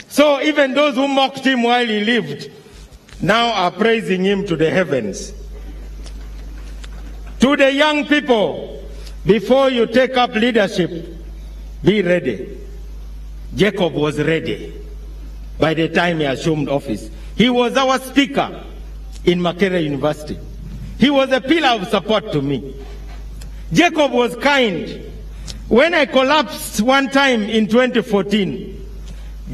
So even those who mocked him while he lived now are praising him to the heavens. To the young people, before you take up leadership, be ready. Jacob was ready by the time he assumed office. He was our speaker in Makerere University. He was a pillar of support to me. Jacob was kind. When I collapsed one time in 2014,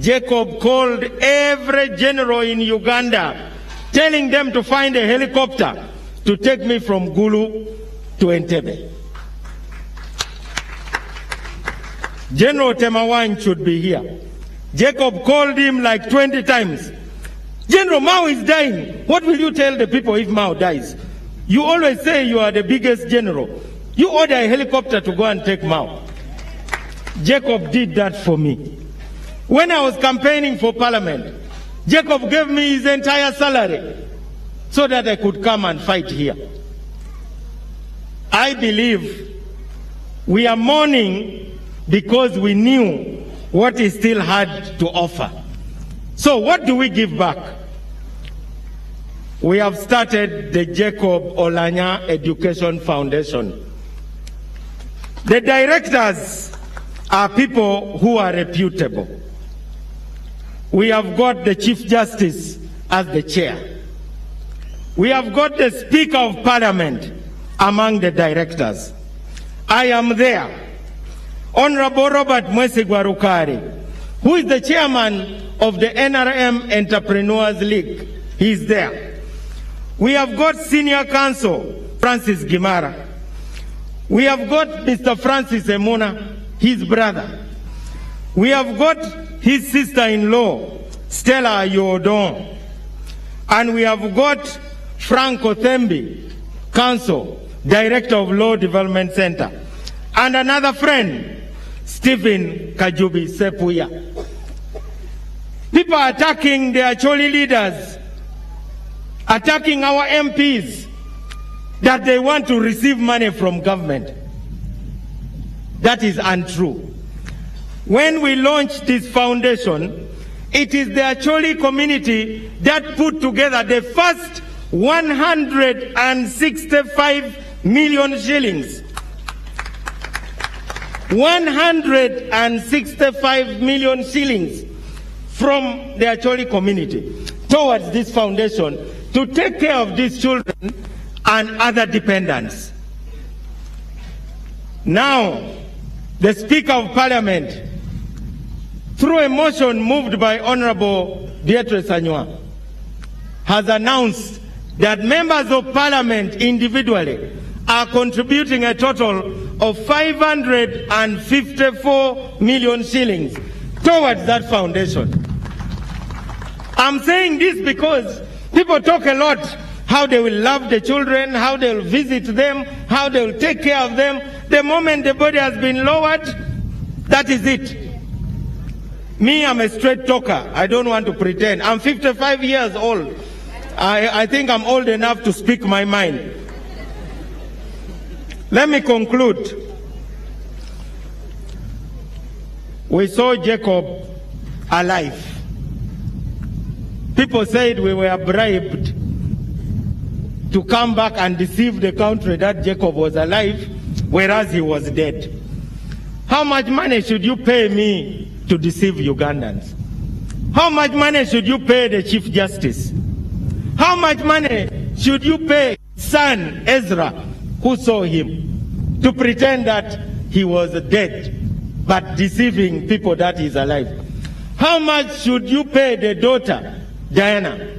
Jacob called every general in Uganda, telling them to find a helicopter to take me from Gulu to Entebbe. General Temawan should be here. Jacob called him like 20 times. General, Mao is dying. What will you tell the people if Mao dies? You always say you are the biggest general. You order a helicopter to go and take Mao. Jacob did that for me. When I was campaigning for parliament, Jacob gave me his entire salary so that I could come and fight here. I believe we are mourning because we knew what he still had to offer. So what do we give back? We have started the Jacob OULANYAH Education Foundation. The directors are people who are reputable. We have got the Chief Justice as the chair. We have got the Speaker of Parliament among the directors. I am there. Honorable Robert Mwesigwa Rukari, who is the chairman of the NRM Entrepreneurs League. He is there. We have got Senior Counsel Francis Gimara. We have got Mr. Francis Emuna, his brother. We have got his sister-in-law, Stella Yodon. And we have got Frank Othembi, Counsel, Director of Law Development Center. And another friend, Stephen Kajubi Sepuya. People are attacking their Acholi leaders, attacking our MPs, that they want to receive money from government. That is untrue. When we launched this foundation, it is the Acholi community that put together the first 165 million shillings. 165 million shillings from the Acholi community towards this foundation to take care of these children and other dependents. Now, the Speaker of Parliament, through a motion moved by Honorable Beatrice Anywa, has announced that members of Parliament individually are contributing a total of 554 million shillings towards that foundation. I'm saying this because people People talk a lot, how they will love the children, how they will visit them, how they will take care of them. The moment the body has been lowered, that is it. Me, I'm a straight talker. I don't want to pretend. I'm 55 years old. I think I'm old enough to speak my mind. Let me conclude. We saw Jacob alive. People said we were bribed to come back and deceive the country that Jacob was alive, whereas he was dead. How much money should you pay me to deceive Ugandans? How much money should you pay the Chief Justice? How much money should you pay son Ezra, who saw him, to pretend that he was dead, but deceiving people that he's alive? How much should you pay the daughter, Diana?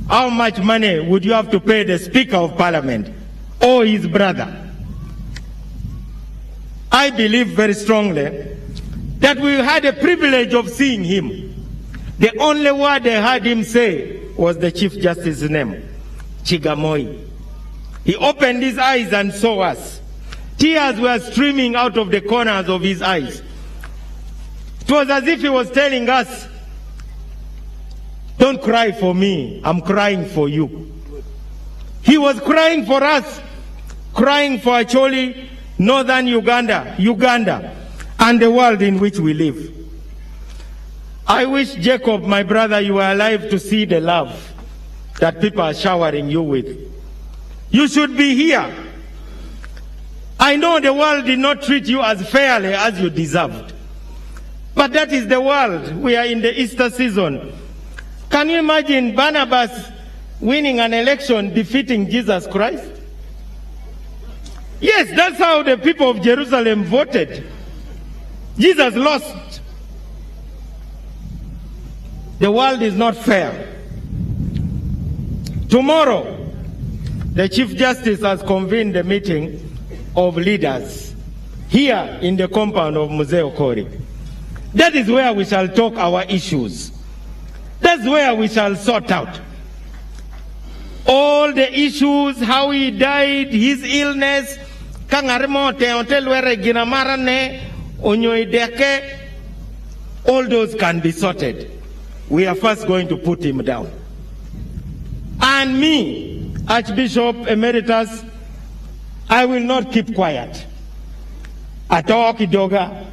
How much money would you have to pay the Speaker of Parliament or his brother? I believe very strongly that we had a privilege of seeing him. The only word they heard him say was the Chief Justice's name, Chigamoi. He opened his eyes and saw us. Tears were streaming out of the corners of his eyes. It was as if he was telling us, don't cry for me, I'm crying for you. He was crying for us, crying for Acholi, northern Uganda, and the world in which we live. I wish, Jacob, my brother, you were alive to see the love that people are showering you with. You should be here. I know the world did not treat you as fairly as you deserved. But that is the world. We are in the Easter season. Can you imagine Barnabas winning an election defeating Jesus Christ? Yes, that's how the people of Jerusalem voted. Jesus lost. The world is not fair. Tomorrow, the Chief Justice has convened a meeting of leaders here in the compound of Museo OKORI. That is where we shall talk our issues. That's where we shall sort out all the issues, how he died, his illness, all those can be sorted. We are first going to put him down. And me, Archbishop Emeritus, I will not keep quiet. Atawa kidoga.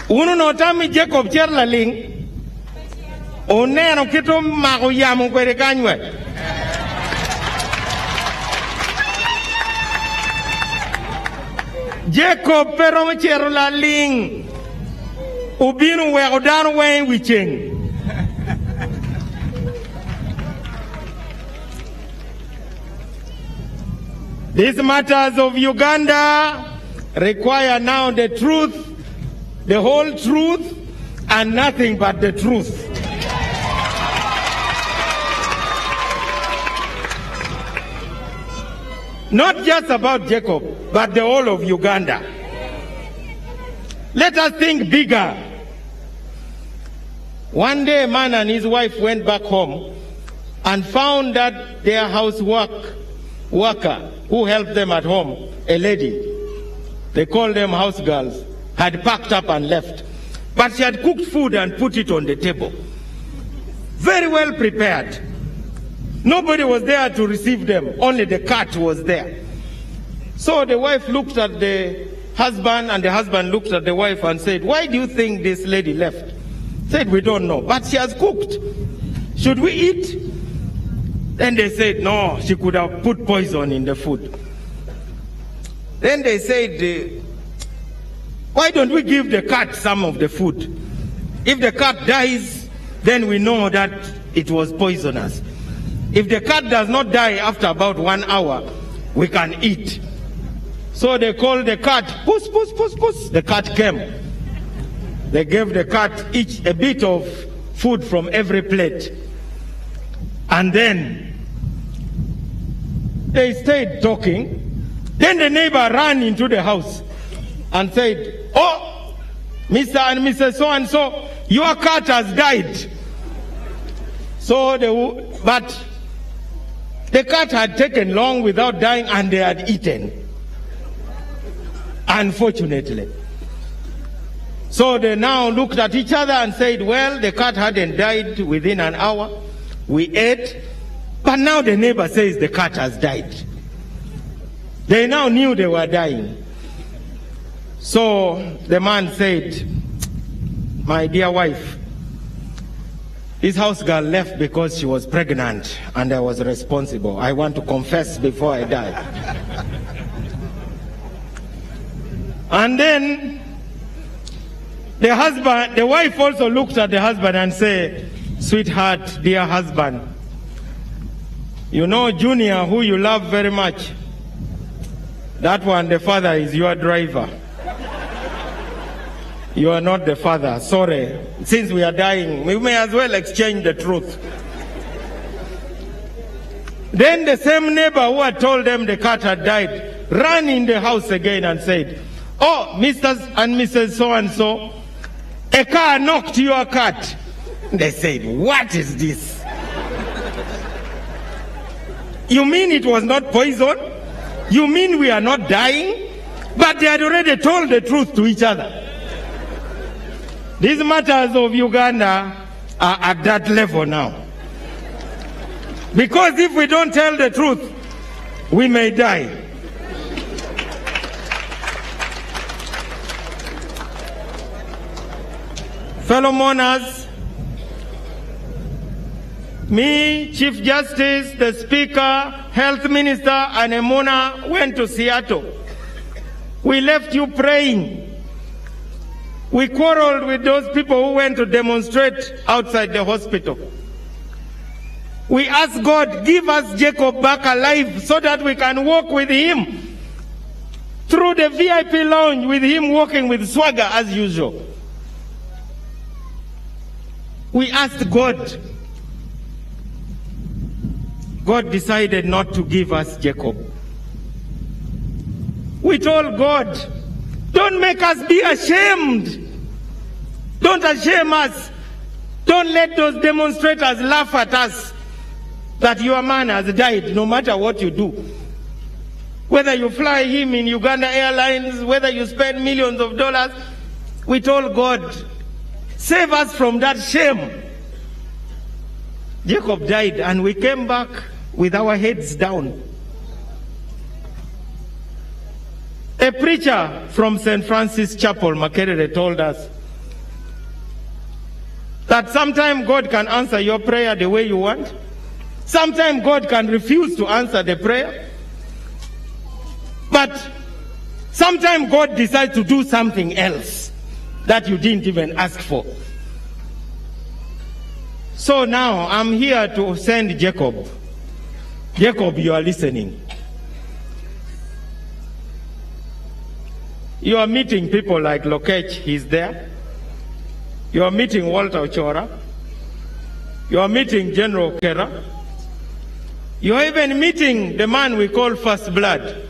Uno notami Jacob Cherlaling. Onero kito magoyamu kwere kanywe. Jacob pero Cherlaling. Ubinu we odan we wicheng. These matters of Uganda require now the truth, the whole truth, and nothing but the truth. Not just about Jacob, but the whole of Uganda. Let us think bigger. One day a man and his wife went back home and found that their worker who helped them at home, a lady, they called them house girls, had packed up and left. But she had cooked food and put it on the table. Very well prepared. Nobody was there to receive them, only the cat was there. So the wife looked at the husband and the husband looked at the wife and said, why do you think this lady left? Said, we don't know, but she has cooked. Should we eat? Then they said, no, she could have put poison in the food. Then they said, why don't we give the cat some of the food? If the cat dies, then we know that it was poisonous. If the cat does not die after about 1 hour, we can eat. So they called the cat, puss, puss, puss, puss. The cat came. They gave the cat each a bit of food from every plate. And then they stayed talking. Then the neighbor ran into the house and said, oh, Mr. and Mrs. So-and-so, your cat has died. So but the cat had taken long without dying, and they had eaten, unfortunately. So they now looked at each other and said, well, the cat hadn't died within an hour. We ate, but now the neighbor says the cat has died. They now knew they were dying. So the man said, my dear wife, this house girl left because she was pregnant and I was responsible. I want to confess before I die. And then the wife also looked at the husband and said, sweetheart, dear husband, you know Junior, who you love very much, that one, the father, is your driver. You are not the father. Sorry. Since we are dying, we may as well exchange the truth. Then the same neighbor who had told them the cat had died ran in the house again and said, oh, Mr. and Mrs. So-and-so, a car knocked your cat. They said, what is this? You mean it was not poison? You mean we are not dying? But they had already told the truth to each other. These matters of Uganda are at that level now. Because if we don't tell the truth, we may die. Fellow mourners, me, Chief Justice, the Speaker, Health Minister, and a mourner went to Seattle. We left you praying. We quarreled with those people who went to demonstrate outside the hospital. We asked God, give us Jacob back alive so that we can walk with him through the VIP lounge, with him walking with swagger as usual. We asked God. God decided not to give us Jacob. We told God, don't make us be ashamed. Don't shame us. Don't let those demonstrators laugh at us that your man has died, no matter what you do. Whether you fly him in Uganda Airlines, whether you spend millions of dollars, we told God, save us from that shame. Jacob died, and we came back with our heads down. A preacher from St. Francis Chapel, Makerere, told us that sometimes God can answer your prayer the way you want. Sometimes God can refuse to answer the prayer. But sometimes God decides to do something else that you didn't even ask for. So now I'm here to send Jacob. Jacob, you are listening. You are meeting people like Lokech, he's there. You are meeting Walter Ochora. You are meeting General Kera. You are even meeting the man we call First Blood,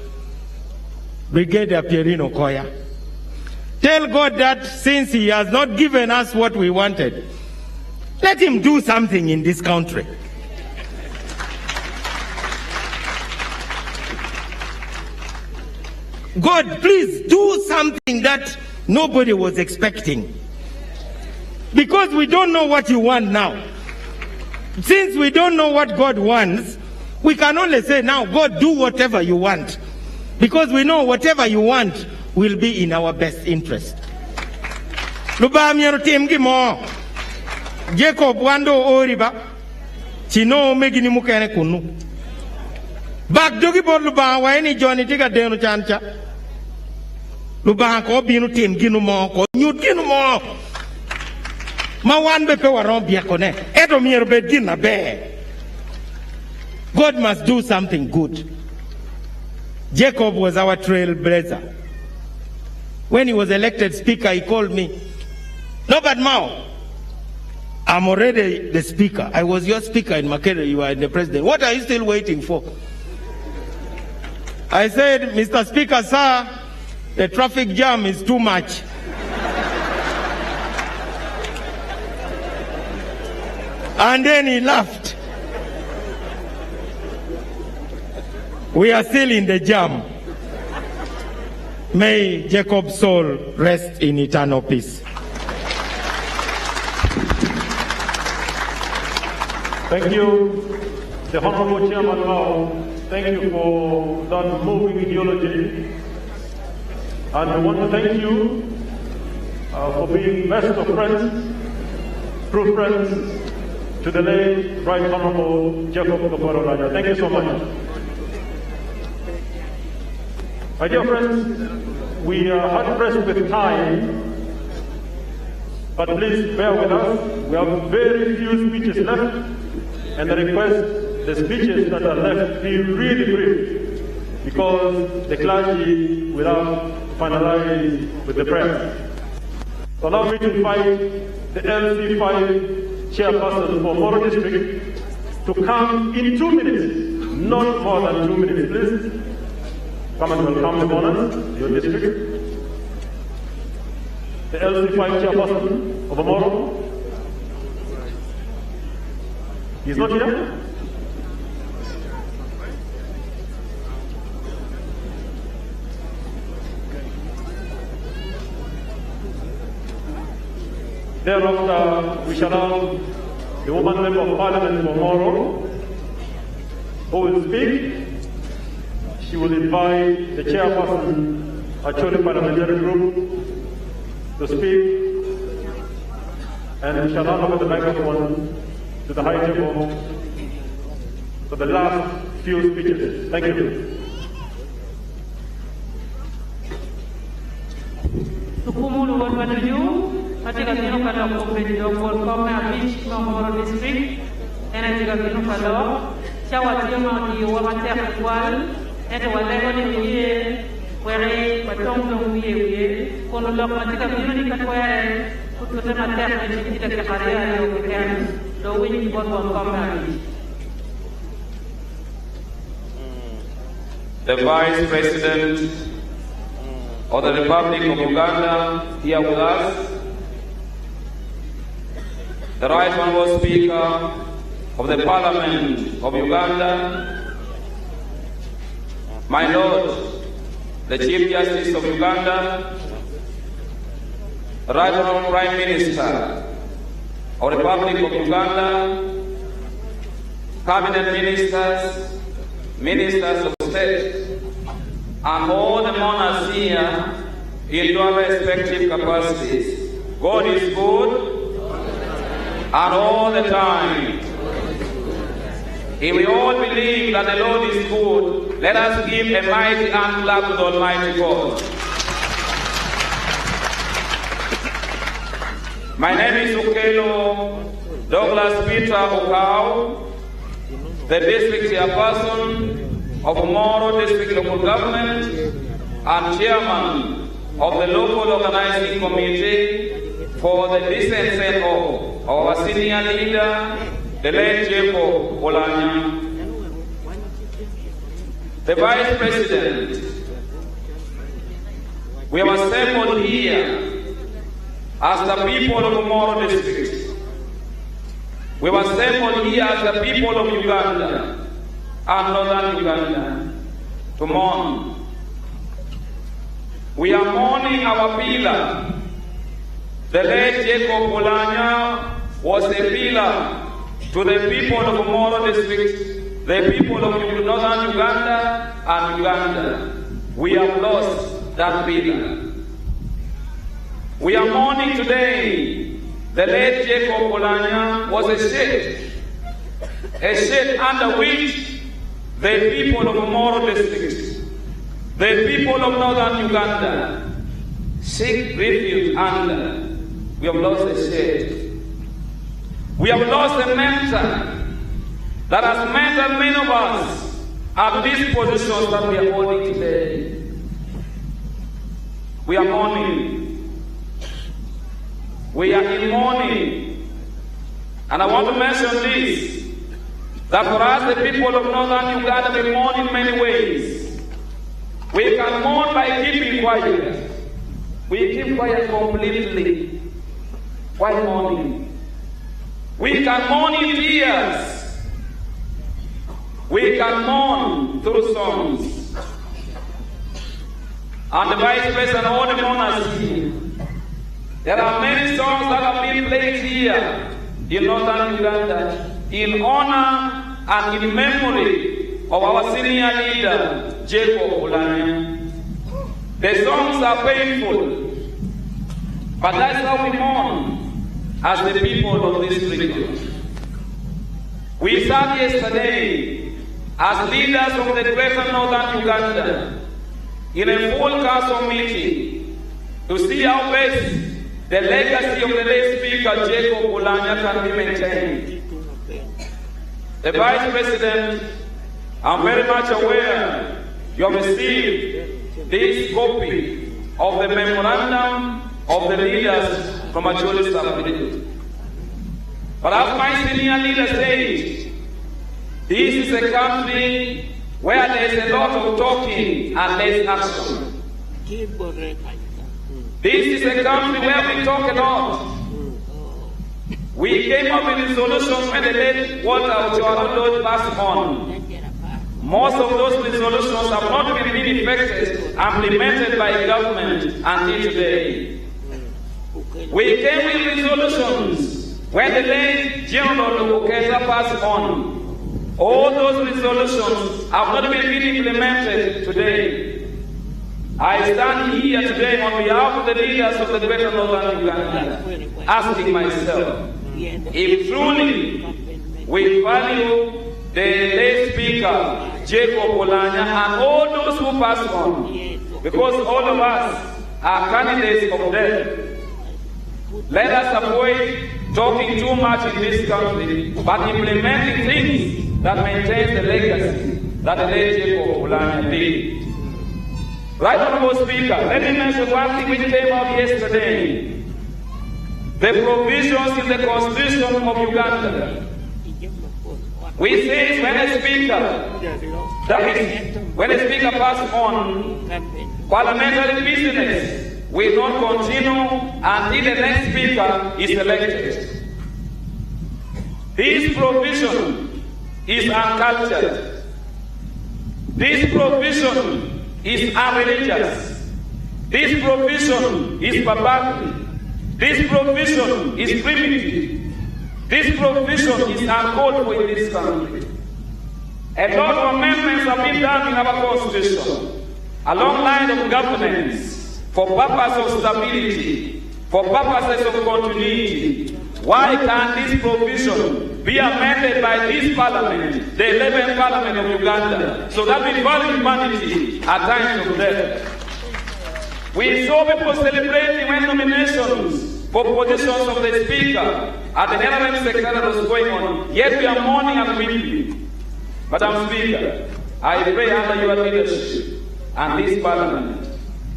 Brigadier Pierino Koya. Tell God that since he has not given us what we wanted, let him do something in this country. God, please do something that nobody was expecting. Because we don't know what you want now. Since we don't know what God wants, we can only say now, God, do whatever you want. Because we know whatever you want will be in our best interest. Jacob wando oriba chino megini mukene kunu bak dogi bor luba wayni joni tiga denu chancha luba ko binu tim ginu mo ko nyut ginu mo ma wan be pe waron bia kone edo mier be dina be. God must do something good. Jacob was our trailblazer. When he was elected speaker, he called me, no, but Mao, I'm already the speaker. I was your speaker in Makerere. You are the president. What are you still waiting for? I said, Mr. Speaker, sir, the traffic jam is too much. And then he laughed. We are still in the jam. May Jacob's soul rest in eternal peace. Thank you, the Honorable Chairman Mao. Thank you for that moving eulogy. And I want to thank you for being best of friends, true friends, to the late Right Honorable Jacob OKORI. Thank you so much. My dear friends, we are hard pressed with time, but please bear with us. We have very few speeches left, and I request the speeches that are left be really brief, because the clergy will have finalized with the press. So allow me to invite the LC5 chairperson for Omoro District to come in 2 minutes, not more than 2 minutes, please. Come and welcome the bonus, your district. The LC5 chairperson of Omoro. He's not here? Thereafter, we shall have the woman member of parliament for Omoro, who will speak. She will invite the chairperson, Acholi Parliamentary Group, to speak, and we shall hand over the microphone to the High Table for the last few speeches. Thank you. Katika kino kala kumbeli dokol kome abich Omoro district ena tiga kino kala chawa tiama ki wamate akwal eto walego ni miye were patong long miye kono lok matika kino ni katware kutote mate akwal kita ke karea yo kekan do wini bon kome abich. The Vice President of the Republic of Uganda here with us, the Right Honorable Speaker of the Parliament of Uganda, my Lord, the Chief Justice of Uganda, the Right Honorable Prime Minister of the Republic of Uganda, Cabinet Ministers, Ministers of State, and all the monarchs here in their respective capacities. God is good, and all the time. If we all believe that the Lord is good, let us give a mighty hand clap to the Almighty God. My name is Okelo Douglas Peter Okau, the district chairperson of Omoro District Local Government and chairman of the local organizing committee for the decent set of our senior leader, the late Jacob OULANYAH. The Vice President, we have assembled here as the people of Omoro District. We have assembled here as the people of Uganda and Northern Uganda to mourn. We are mourning our pillar. The late Jacob OULANYAH was a pillar to the people of Omoro District, the people of Northern Uganda and Uganda. We have lost that pillar. We are mourning today. The late Jacob OULANYAH was a shade under which the people of Omoro District, the people of Northern Uganda, seek refuge under. We have lost a shade. We have lost a mentor that has mentored many of us at these positions that we are holding today. We are mourning. We are in mourning. And I want to mention this, that for us, the people of Northern Uganda, we mourn in many ways. We can mourn by keeping quiet. We keep quiet completely. Why mourning? We can mourn in tears. We can mourn through songs. And the Vice President, all the mourners here, there are many songs that have been played here in northern Uganda in honor and in memory of our senior leader, Jacob OULANYAH. The songs are painful, but that's how we mourn as the people of this region. We sat yesterday as leaders of the greater northern Uganda in a full council meeting to see how best the legacy of the late Speaker Jacob OULANYAH can be maintained. The Vice President, I'm very much aware you have received this copy of the memorandum of the leaders from Acholi Sub-Region. But as my senior leader said, this is a country where there is a lot of talking and less action. This is a country where we talk a lot. We came up with resolutions when the late Walter Ochoa passed on. Most of those resolutions have not been effective, implemented by government until today. We came with resolutions when the late General Okeza passed on. All those resolutions have not been implemented today. I stand here today on behalf of the leaders of the greater northern Uganda, asking myself, if truly we value the late Speaker, Jacob OULANYAH, and all those who passed on, because all of us are candidates of death, let us avoid talking too much in this country, but implementing things that maintain the legacy that the late Jacob OULANYAH did. Right, Honorable Speaker, let me mention one thing which came up yesterday. The provisions in the Constitution of Uganda. We say when a speaker passes on, parliamentary business will not continue until the next speaker is elected. This provision is uncultured. This provision is unreligious. This provision is barbaric. This provision is primitive. This provision is uncalled for in this country. A lot of amendments have been done in our constitution along lines of governance for purposes of stability, for purposes of continuity. Why can't this provision be amended by this parliament, the 11th parliament of Uganda, so that we value humanity at times of death? We saw people celebrating when nominations for positions of the Speaker at the Environment Secretariat was going on, yet we are mourning and weeping. Madam Speaker, I pray under your leadership and this Parliament,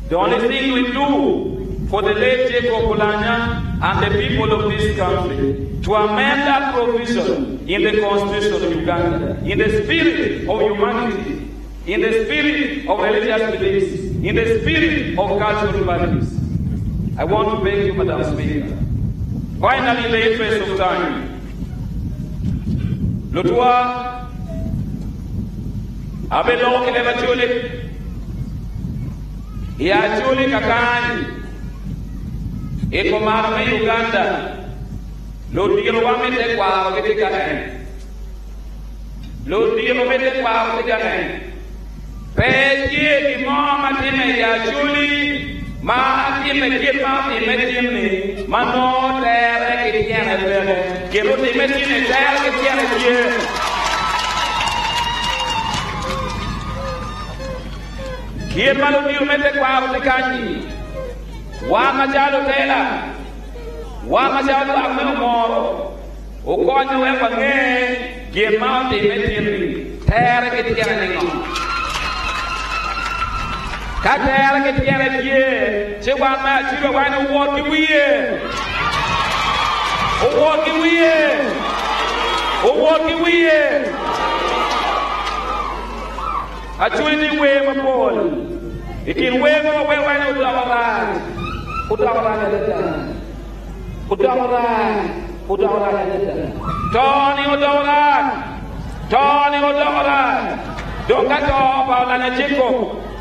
the only thing we do for the late Jacob OULANYAH and the people of this country, to amend that provision in the Constitution of Uganda, in the spirit of humanity, in the spirit of religious beliefs, in the spirit of cultural values. I want to beg you, Madam Speaker, finally in the interest of time, Lutua, Abelo Kileva Tulip, Ya Tulip Kakani, Ekomar Uganda, Ludiro Wamete Kwa Kitikanen, Ludiro Mete Kwa Kitikanen, Peye Mama Time Ya Julie. Ma time time mano terre che tiene bene che lo time tiene terre che tiene bene che malo di mette qua le cagni wa ma giallo tela wa ma giallo a me Omoro o coglio e pange che ma time tiene terre che tiene no Katera que tiene pie, se va a chido va no walk we o walk we a chuli we ma pol ikin we no we wa no utawala Tony Odorat. Tony Odorat. Dokato Paulana Chico.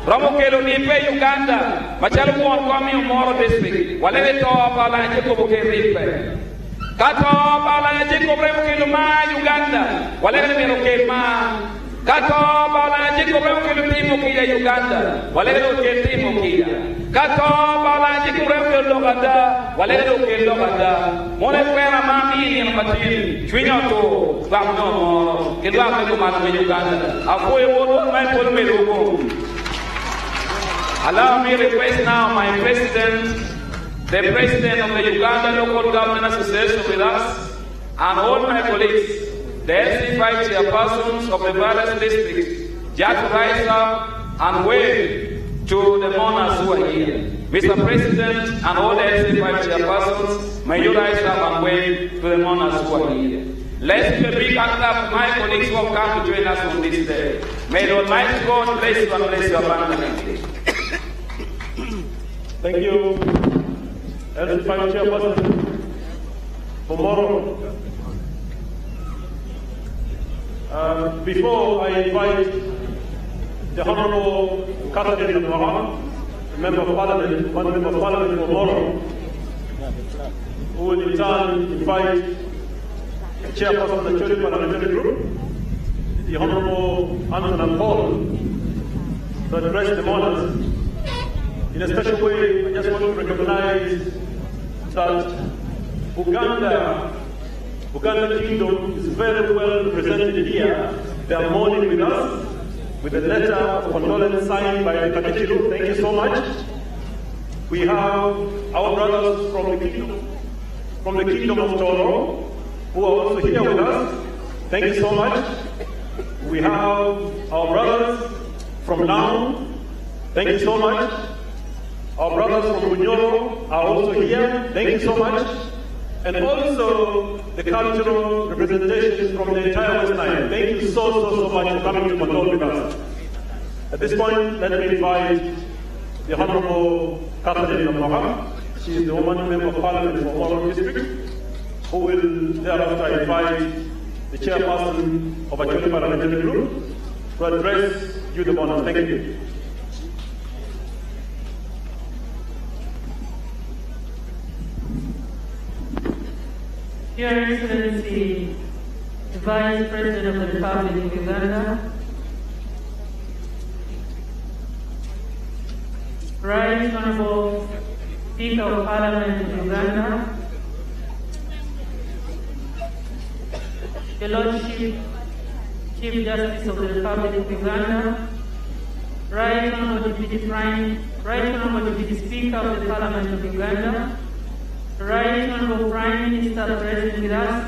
Romo Kelo Nipe Uganda. Machalo Mon Komi Omoro district. Walele to Paulana Chico Bukeripe. Kato Paulana Chico Bremo Kelo Ma Uganda. Walele Mero Kelma. Kato Paulana Chico Bremo Kelo Timo Kia Uganda. Walele Timo Kia. Kato Paulana Chico Bremo Kelo Loganda. Walele Kelo Loganda. Mone Kwera Mami ni Matini. Chwinyo to Vamno. Kedwa Kelo Manu Uganda. Afoye Wono Mai Polo Melo. Allow me to request now my president, the president of the Uganda Local Government Association with us, and all my colleagues, the LC5 chairpersons of the various districts, just rise up and wave to the monarchs who are here. Mr. President and all the LC5 chairpersons, may you rise up and wave to the monarchs who are here. Let's give a big hand up to my colleagues who have come to join us on this day. May the Almighty God bless you and bless you abundantly. Thank you, LC5 Chairperson Omoro. Before I invite the Honorable Catherine Mohammed, Member of Parliament, one Member of Parliament for Omoro, who will in turn invite the Chairperson of the Choli Parliamentary Group, the Honorable Anthony Paul, to address the monarchs. In a special way, I just want to recognize that Uganda Kingdom is very well represented here. They are mourning with us, with a letter of condolence signed by the Kakichilu. Thank you so much. We have our brothers from the Kingdom of Toro, who are also here with us. Thank you so much. We have our brothers from Now. Thank you so much. Our brothers from Bunyoro are also here. Thank you so much. And also the cultural representations from the entire West Nile. Thank you so much for coming to condole with us. At this point, let me invite the Honorable Catherine Mohammed. She is the woman member of Parliament for Omoro District, who will thereafter invite the chairperson of a Choli Parliamentary Group to address you the monarch. Thank you. Your Excellency, the Vice President of the Republic of Uganda, Right Honorable Speaker of Parliament of Uganda, Your Lordship, Chief Justice of the Republic of Uganda, Right Honorable Deputy Speaker of the Parliament of Uganda, Right Honorable Prime Minister present with us,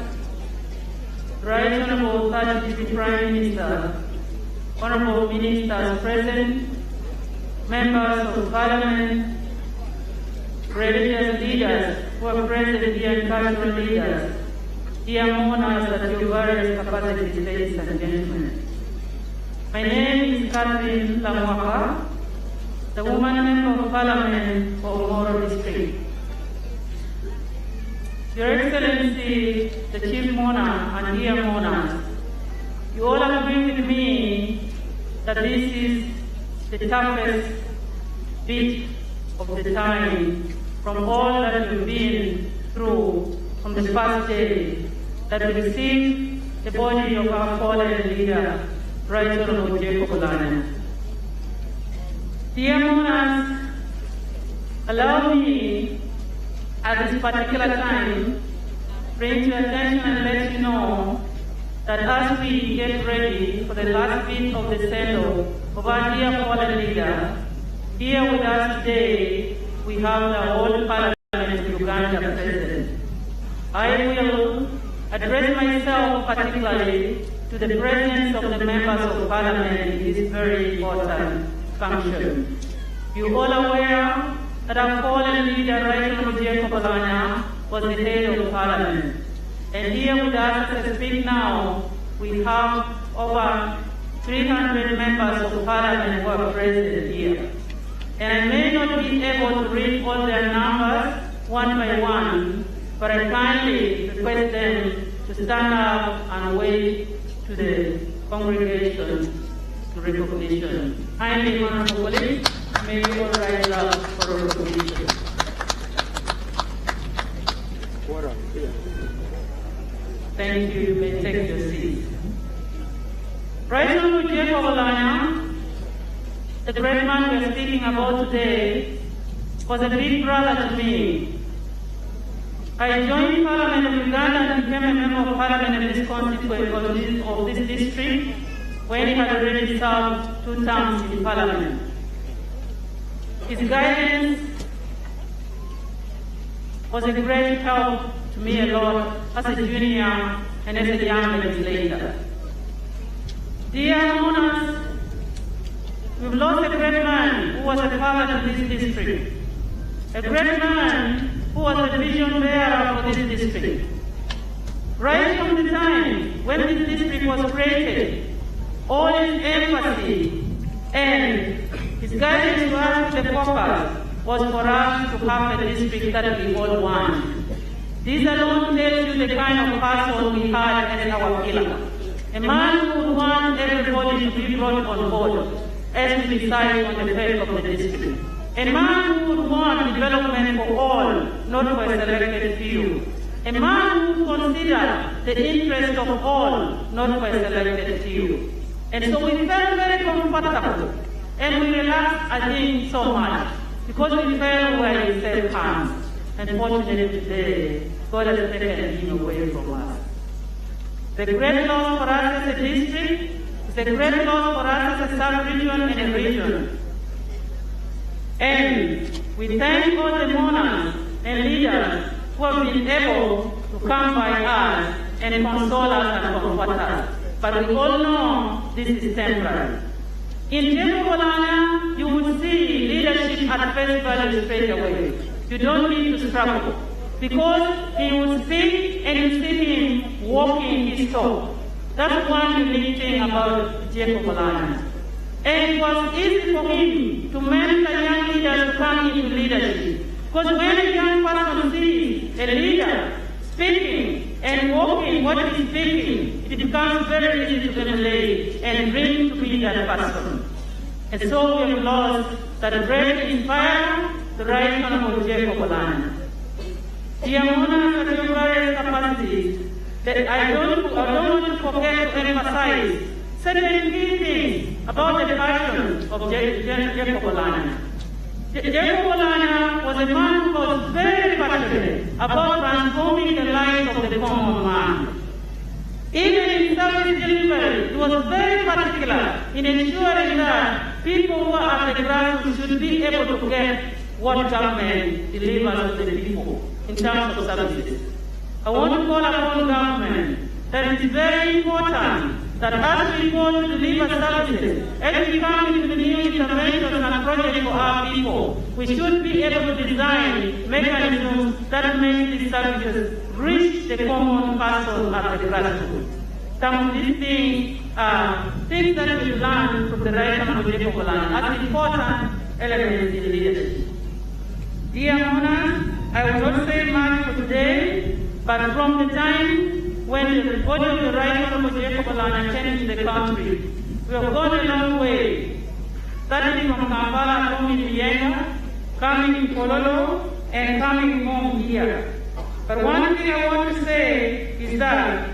Right Honorable Third Deputy Prime Minister, Honorable Ministers present, Members of Parliament, religious leaders who are present here and cultural leaders, dear mourners at your various capacities, ladies and gentlemen. My name is Catherine Lamwaka, the woman member of Parliament for Omoro District. Your Excellency, the Chief Monarch and dear monarchs, you all agree with me that this is the toughest bit of the time from all that we've been through from the first day that we received the body of our fallen leader, Right Honorable Jacob OULANYAH. Dear monarchs, allow me at this particular time bring to attention and let you know that as we get ready for the last bit of the send-off of our dear fallen leader, here with us today we have the whole Parliament of Uganda present. I will address myself particularly to the presence of the members of Parliament in this very important function. You all aware that our fallen leader, Right Honorable Jacob OULANYAH, was the head of Parliament. And here with us as I speak now, we have over 300 members of Parliament who are present here. And I may not be able to read all their numbers one by one, but I kindly request them to stand up and wave to the congregation to recognition. Kindly, Honorable colleagues, may we all rise up for recognition. Thank you. You may take your seats. Right Honorable Jacob OULANYAH, the great man we are speaking about today, was a big brother to me. I joined Parliament of Uganda and became a member of Parliament in this constituency of this district when he had already served 2 terms in Parliament. His guidance was a great help to me a lot as a junior and as a young legislator. Dear owners, we've lost a great man who was a father to this district, a great man who was a vision bearer for this district. Right from the time when this district was created, all his empathy and his guidance to us the focus was for us to have a district that we all want. This alone tells you the kind of person we had as our pillar. A man who would want everybody to be brought on board as we decide on the fate of the district. A man who would want development for all, not for a selected few. A man who would consider the interest of all, not for a selected few. And so we felt very comfortable and we relaxed, I think, so much because we felt where in safe hands. And fortunately today, God has taken him away from us. The great loss for us as a district is a great loss for us as a sub-region and a region. And we thank all the monarchs and leaders who have been able to come by us and console us and comfort us. But we all know this is temporary. In Jacob OULANYAH, you will see leadership at face value straight away. You don't need to struggle. Because he will speak and you see him walking his talk. That's one unique thing about Jacob OULANYAH. And it was easy for him to mentor young leaders to come into leadership. Because when a young person sees a leader speaking and walking what he's speaking, it becomes very easy to emulate and dream to be that person. And so we have lost that great inspirer, the right honorable Jacob OULANYAH. Dear monarchs of your various capacities, that I don't want to forget to emphasize certain key things about the passion of Jacob OULANYAH. Jacob OULANYAH was a man who was very passionate about transforming the lives of the common man. Even in service delivery, he was very particular in ensuring that people who are at the grassroots should be able to get what government delivers to the people in terms of services. I want to call upon government that it is very important that as we go to deliver services, as we come into the new interventions and projects for our people, we should be able to design mechanisms that make these services reach the common person at the grassroots. Some of these things are things that we learn from the right honorable Jacob OULANYAH as important elements in leadership. Dear monarchs, I will not say much for today, but from the time when the body of the right honorable Jacob OULANYAH came to the country, we have gone a long way, starting from Kampala, coming to Yenga, coming to Kololo, and coming home here. But one thing I want to say is that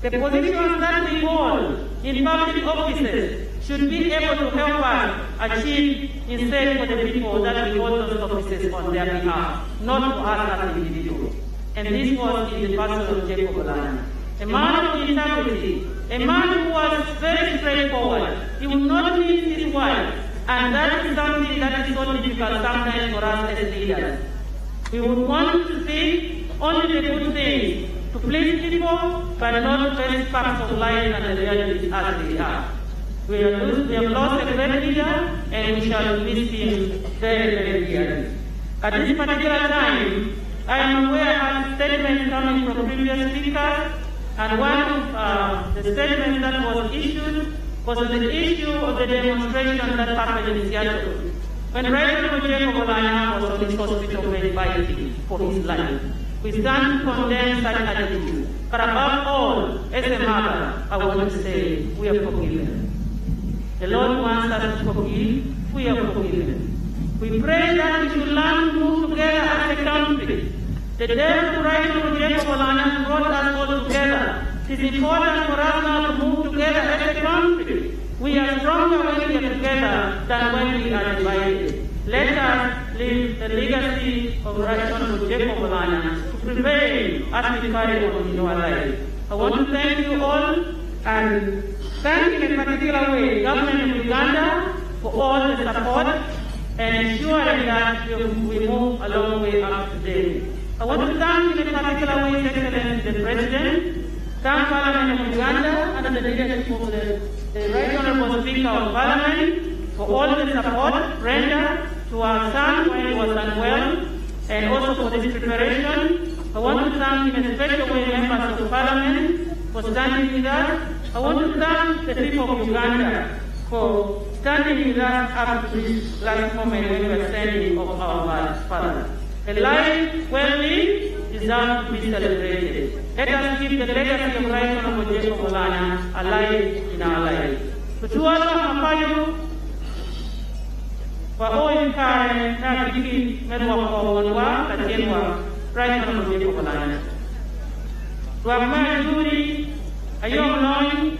the positions that we hold in public offices should be able to help us achieve instead for the people that we hold those offices on their behalf, not for us as individuals. And this was in the person of Jacob OULANYAH. A man of integrity, a man who was very straightforward. He would not miss his wife, and that is something that is so difficult sometimes for us as leaders. We would want to speak only the good things, to please people, but not face facts of life and the realities as they are. We have lost a great leader, and we shall miss him very, very dearly. At this particular time, I am aware of statements coming from previous speakers, and one of the statements that was issued was on the issue of the demonstration that happened in Seattle, when Right Honorable Jacob OULANYAH was on his hospital bed fighting for his life. We stand to condemn such attitude. But above all, as a mother, I want to say we are forgiven. The Lord wants us to forgive. We are forgiven. We pray that we should learn to move together as a country. The day to rise of Jacob OULANYAH brought us all together. It is important for us now to move together as a country. We are stronger when we are together than when we are divided. Let us leave the legacy of Right Honorable Jacob OULANYAH to prevail as we carry on in our life. I want to thank you all and thank in a particular way Government of Uganda for all the support and ensuring that we move a long way up today. I want to thank in a particular way His Excellency the President, thank Parliament of Uganda under the leadership of the Right Honorable Speaker of Parliament for all the support rendered to our son when he was unwell and also for this preparation. I want to thank in a special way members of Parliament for standing with us. I want to thank the people of Uganda for standing with us up to this last moment when we are standing of our father. A life well lived deserves to be celebrated. Let us keep the legacy of Right Honorable Jacob OULANYAH alive in our lives. Kutuwala mapayo wa oikare na kiki medwa kwa wanwa katienwa Right Honorable Jacob OULANYAH. Tuamaya juri ayom loin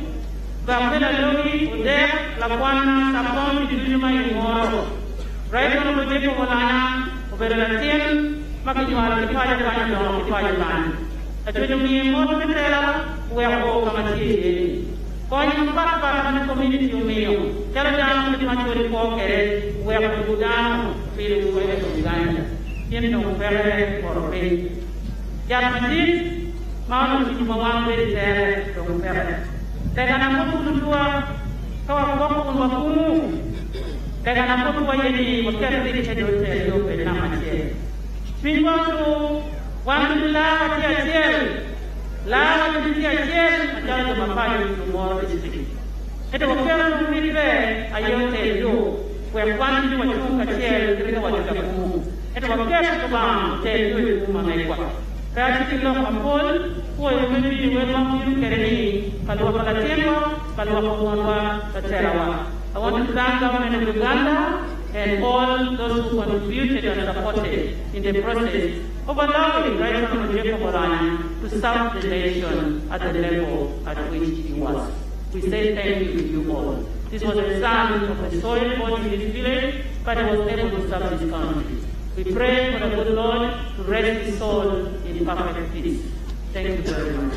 Gambela logi ude lakwana sapon dijuma Omoro. Right Honorable Jacob OULANYAH Oberatien makinywa kifanya fanya ndo kifanya bani. Atujumie moto metela uwe kamati Konya mpaka kama community umeo. Kala damu machori pokere uwe kudano fili uwe Uganda. Yendo mpere korbe. Ya mati maana kijuma wangu ile ndo mpere. Tega na mtu kutua kawa kwa kumu. Tega na mtu wa yeni mkere ile yote na mache. Pingo wandula atiachel la atiachel ajalo mapayo Omoro district. Eto wakero mwibe ayote yo kwa kwani wa chunga chel katika wajakamu. Eto wakero kwa te yo kuma naikwa. Kaya kilo kampol kwa yumbi wewe mtu kereni kalwa kalatemwa kalwa kwa taterawa. I want to thank Government of Uganda and all those who contributed and supported in the process of allowing Right Honorable Jacob OULANYAH to serve the nation at the level at which he was. We say thank you to you all. This was a son of the soil born in this village, but he was able to serve this country. We pray for the good Lord to rest his soul in perfect peace. Thank you very much.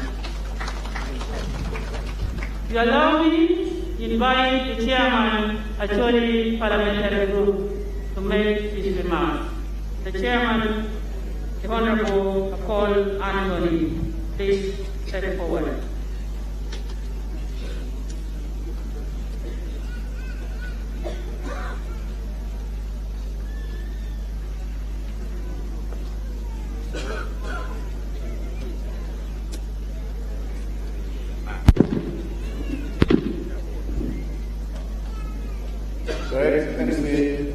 You allow me invite the chairman, Acholi Parliamentary Group, to make his remarks. The chairman, the Honorable Akol Anthony, please step forward. Your Excellency,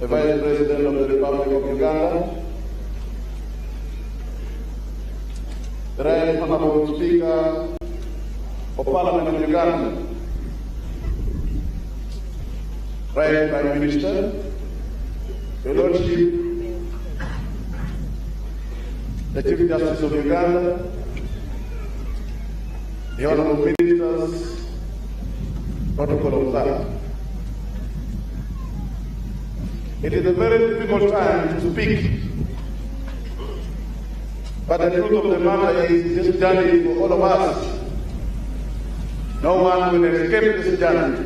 the Vice President of the Republic of Uganda, the Right Honorable Speaker of Parliament of Uganda, Right Prime Minister, Your Lordship, the Chief Justice of Uganda, the Honorable Ministers, Protocol observed. It is a very difficult time to speak, but the truth of the matter is this journey for all of us. No one will escape this journey,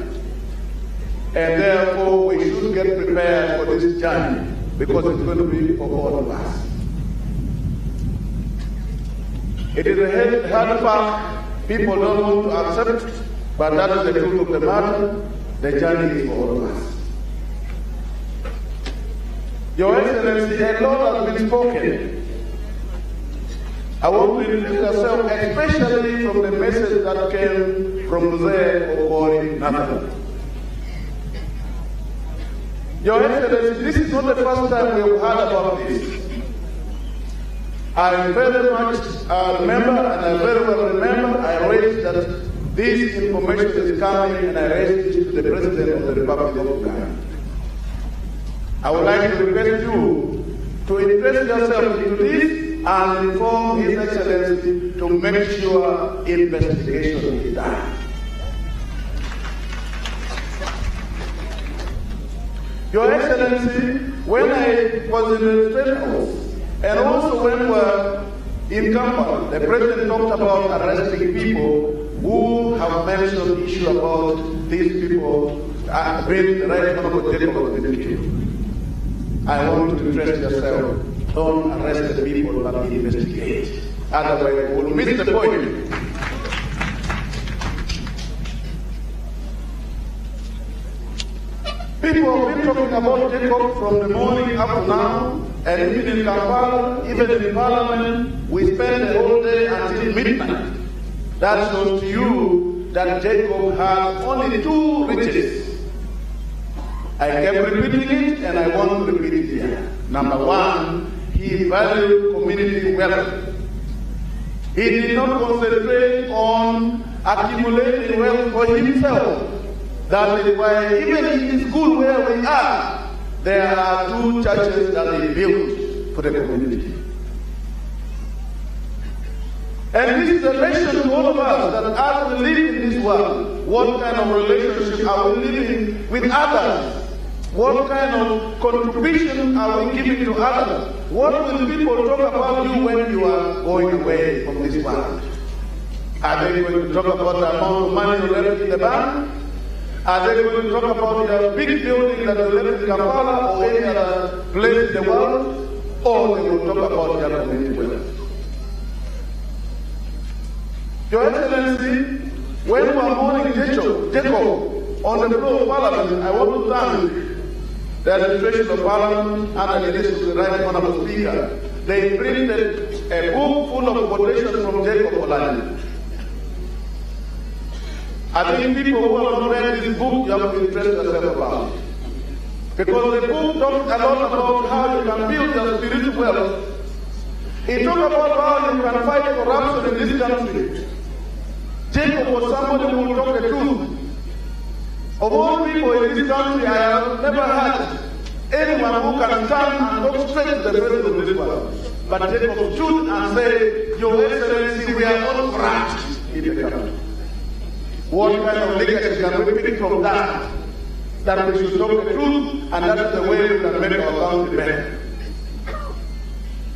and therefore we should get prepared for this journey because it's going to be for all of us. It is a hard fact people don't want to accept, but that is the truth of the matter. The journey is for all of us. Your Excellency, a lot has been spoken. I want to release yourself, especially from the message that came from the OKORI Nathan. Your Excellency, this is not the first time we have heard about this. I very much remember, and I very well remember, I raised that this information is coming, and I raised it to the President of the Republic of Uganda. I would like to request you to interest yourself into this and inform His Excellency to make sure investigation is done. Your Excellency, when I was in the State House, and also when we were in Kampala, the President talked about arresting people who have mentioned the issue about these people being the right honorable Jacob has been killed. I want to interest yourself. Don't arrest the people, but investigate. Otherwise, we'll miss the point. People have been talking about Jacob from the morning up to now, and even in Kampala, even in Parliament, we spend the whole day until midnight. That shows to you that Jacob has only two riches. I kept repeating it, and I want to repeat it here. Number one, he valued community wealth. He did not concentrate on accumulating wealth for himself. That is why even in the school where we are, there are two churches that he built for the community. And this is a lesson to all of us that as we live in this world, what kind of relationship are we living with others? What kind of contribution are we giving to others? What will people talk about you when you are going away from this world? Are they going to talk about the amount of money you left in the bank? Are they going to talk about your big building that you left in Kampala or any other place in the world? Or they will talk about your community wealth? Your Excellency, when we are mourning Jacob on the floor of Parliament, I want to thank the administration of Parliament and the leadership of the Right Honourable Speaker. They printed a book full of quotations from Jacob OULANYAH. I think people who have not read this book, you have to interest yourself about it. Because the book talks a lot about how you can build your spiritual wealth. It talks about how you can fight corruption in this country. Jacob was somebody who would talk the truth. Of all people in this country, I have never had anyone who can stand and talk straight to the president of this world. But Jacob stood and said, Your Excellency, we are all corrupt in the country. What kind of legacy can we pick from that? That we should talk the truth, and that's the way we can make our country better.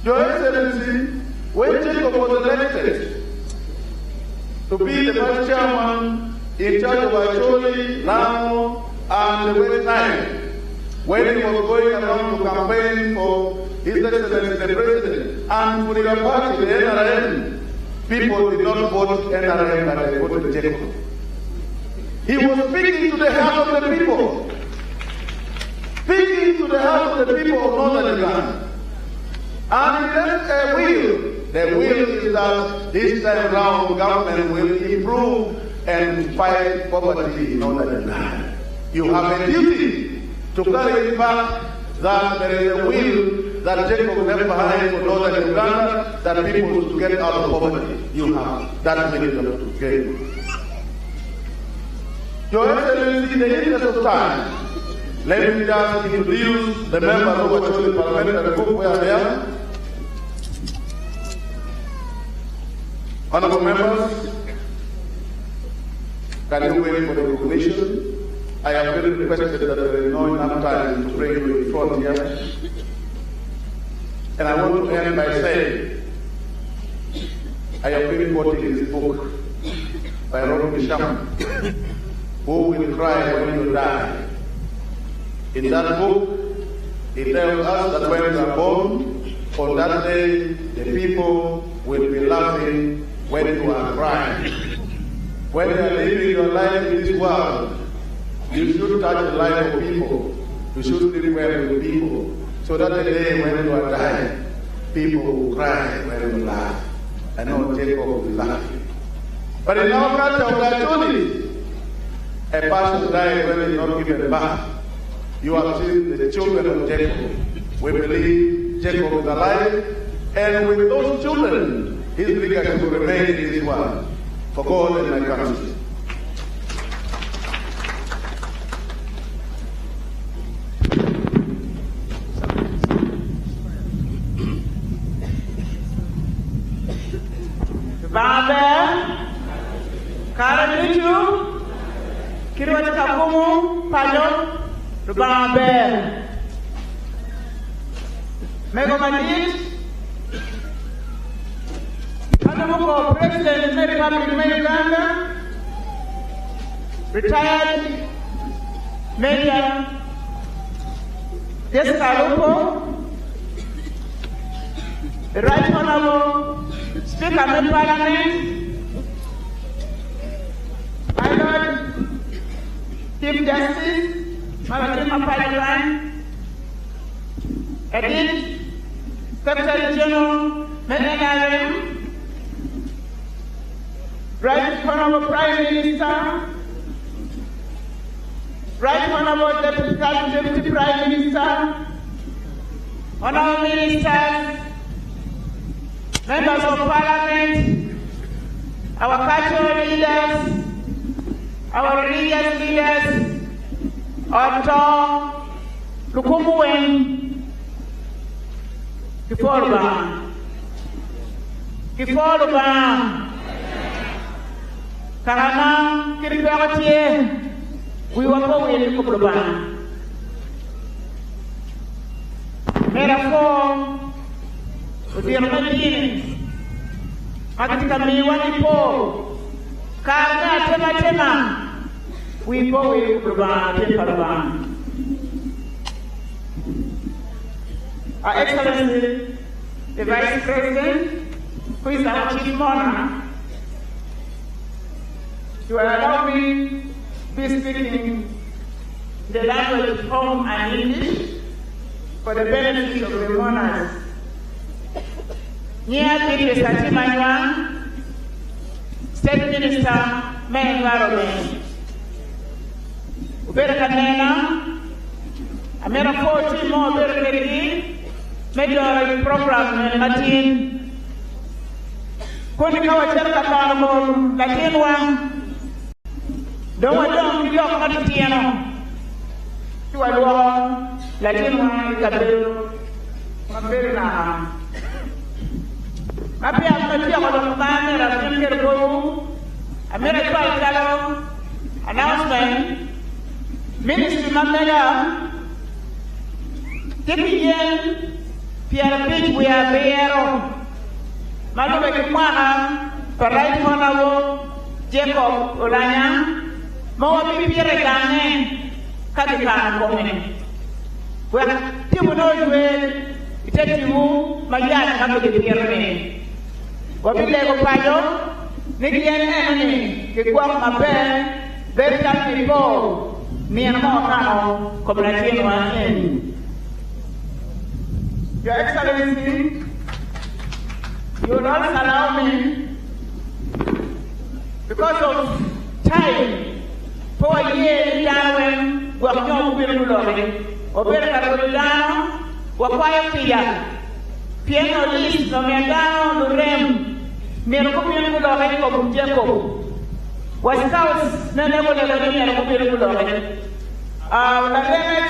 Your Excellency, when Jacob was elected to be the vice chairman in charge of Acholi, Lamu, and the West Nile, when he was going around to campaign for His Excellency the President, and for the party, the NRM, people did not vote NRM, but they voted Jacob. He was speaking to the heart of the people. Speaking to the heart of the people of Northern Uganda. And he left a will. The will is that this time round government will improve and fight poverty in Northern Uganda. You have a duty to carry back that there is a will that Jacob left behind for Northern Uganda, that people should get out of poverty. You have that will to get. Your Excellency, in the interest of time, let me just introduce the members of the Acholi Parliamentary Group who are there. Honorable members, can you wait for the recognition? I have very requested that there is no enough time to bring you in front here. And I want to end by saying, I have been quoting this book by Robert Bisham, Who Will Cry When You Die? In that book, it tells us that when we are born, on that day, the people will be laughing when you are crying. When you are living your life in this world, you should touch the life of people. You should live well with people. So that the day when you are dying, people will cry when you laugh. I know Jacob will be laughing. But in our culture of Acholi, a person died when he not given birth. You have seen the children of Jacob. We believe Jacob is alive, And with those children, his legacy will remain in this world for God and my country. Baba, Karaditu, Kirwati Kapumu, Palo, Baba, Megomadit, Honorable President of the Republic of Uganda, retired Major Jessica Lupo, the Right Honorable Speaker of the Parliament, my Lord Chief Justice, Malatima Paliwan, Edith, Secretary General, NRM, Right Honorable Prime Minister, Right Honorable Deputy Prime Minister, Honorable Ministers, Members of Parliament, our cultural leaders, our religious leaders, Otto, Lukumuwen, Kiforuba, Karama, Kiriparatie, we were going to Kuruba. Therefore, the Armenians, Matikami Wanipo, Karna Tema, we go to Kuruba, Our Excellency, the Vice President, who is our Chief Monarch, to allow me to be speaking the language home and English for the benefit of the monarchs. Near Peter Satimanywa, State Minister, Main Environment. Ubera Kanena, Amera 40 more Berkeri, Major Program and Latin. Konikawa Cherka Karamo, Latin one. Don't want to talk about Tiano. To a law, Latin one, Cabello, Maberna. Apia Matia of Mana, a Tinker American announcement, Ministry Mamela, Tipian, Pierre Beach, we are there. Maluka, Right Honorable Jacob OULANYAH. More people are coming. Well, people know you. It's a few. My dad comes to the pyramid. What we let go by you, enemy, the quack my bed, very tough people, me and more community. Your Excellency, you will not allow me because of time. For a year, down when no Bilulori, or Bercarolano, or Quiet Piano list, no Megano, Rem, Mirkupian of Jacob. Was house, no never Bilulori. La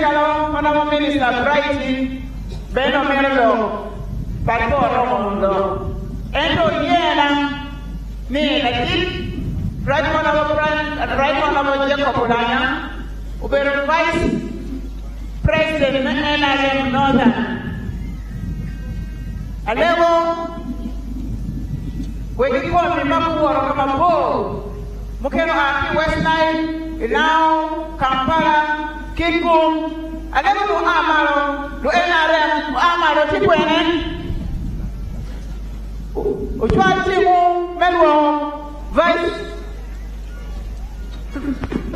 Chalo, Honorable Minister, Brighty, Beno Merlo, Pato, Endo Yena, me, I did. Right Honorable Jacob OULANYAH, who were Vice President NRM Northern. Alevo, when you call me Mapuoro, Mapo, Mukeno Aki, West Nile, Ilao, Kampala, Kikum, Alevo Amaro, to NRM, Amaro, Tipwene, Uchuatimu, Melwo, Vice.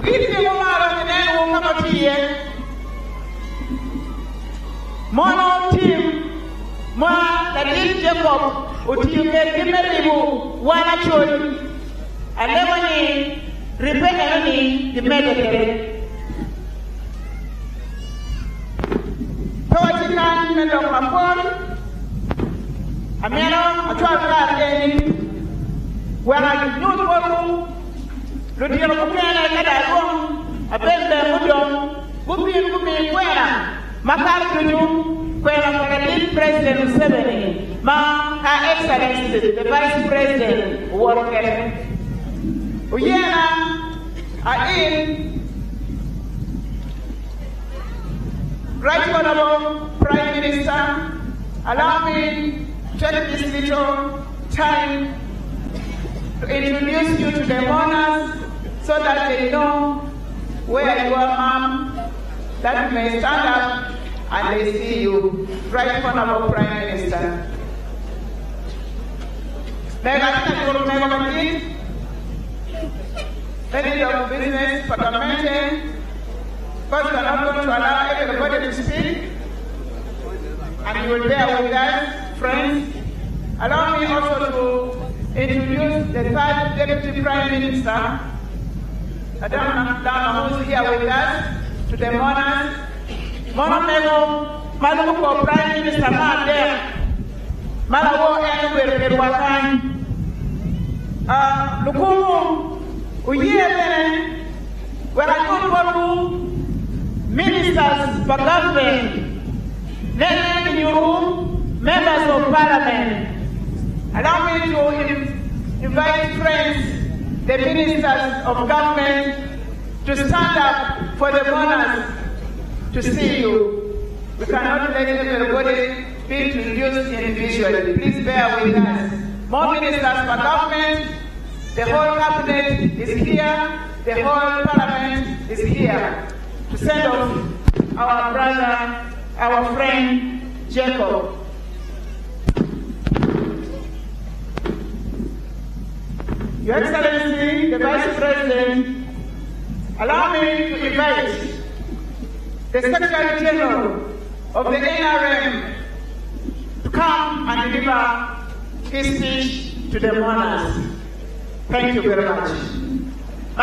If you are in any Mono team, Ma, the little Jacob, would you get Kimeribu, one actually, and never repair any, the medical. Poetican, Medok Mapon, Ameno atwa ka when I knew what Ludia Mukana kada wrong, a bembe mudon, Gumi Kwena, Makar Kudu, Kwena President Museveni, Ma Her Excellency, the Vice President, Worker. Uyena are in Right Honorable Prime Minister, allow me to take this little time to introduce you to the mourners so that they know where you are, ma'am, that you may stand up and they see you. Right Honorable Prime Minister. Lady of Business, Parliament. First, we are not going to allow everybody to speak, and you will bear with us, friends. Allow me also to introduce the third Deputy Prime Minister, Madam who is here with us, to the mourners. Madam Prime Minister, Malawo and Wakan. Lukumu, Uyele, where I go ministers for government, then in your room, members of parliament. Allow me to invite friends, the ministers of government, to stand up for the mourners to see you. We cannot let everybody be introduced individually. Please bear with us. More ministers for government, the whole cabinet is here, the whole parliament is here to send off our brother, our friend, Jacob. Your Excellency, the Vice President, allow me to invite the Secretary General of the NRM to come and deliver his speech to the mourners. Thank you very much. I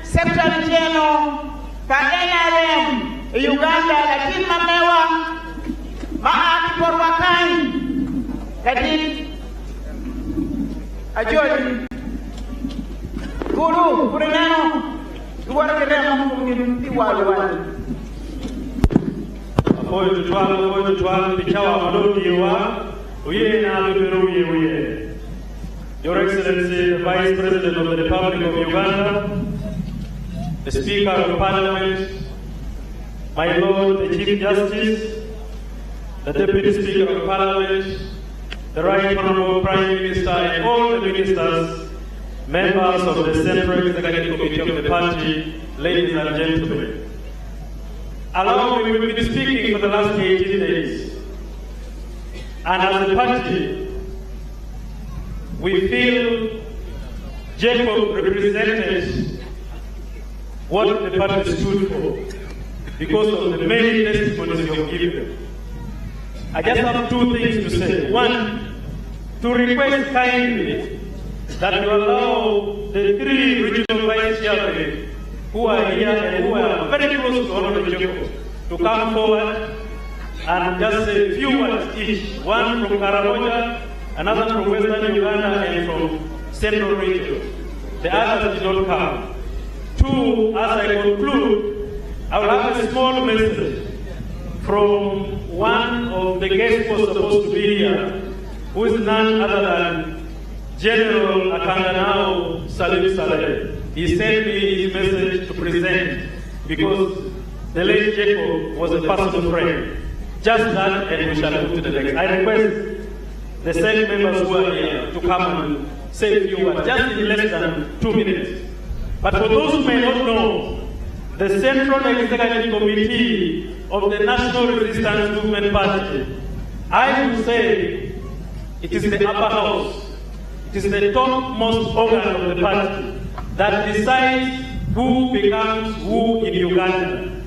Secretary General for NRM Uganda, lakini mamewa maaki porwakan lakini ajoli guru kurinano duwara kerema mungin wali apoyo tutwala pichawa malodiwa uye na uye. Your Excellency, the Vice President of the Republic of Uganda, the Speaker of Parliament, my Lord, the Chief Justice, the Deputy Speaker of Parliament, the Right Honorable Prime Minister, and all the ministers, members of the Central Executive Committee of the party, ladies and gentlemen. Allow me, we've been speaking for the last 18 days. And as a party, we feel Jacob represented what the party stood for because of the many testimonies you have given. I just have two things to say. One, to request kindly that you allow the three regional vice chairmen who are here and who are very close to Honorable Jacob to come forward and just say a few words each. One from Karamoja, another from Western Uganda, and from Central Region. The others did not come. Two, as I conclude, I will have a small message from one of the guests who was supposed to be here, who is none other than General Akanganao Salim Saleh. He sent me his message to present because the late Jacob was a personal friend. Just that, and we shall move to the next. I request the Senate members who are here to come and say a few words, just in less than 2 minutes. But for those who may not know, the Central Executive Committee of the National Resistance Movement Party, I would say it is the upper house, it is the topmost organ of the party that decides who becomes who in Uganda.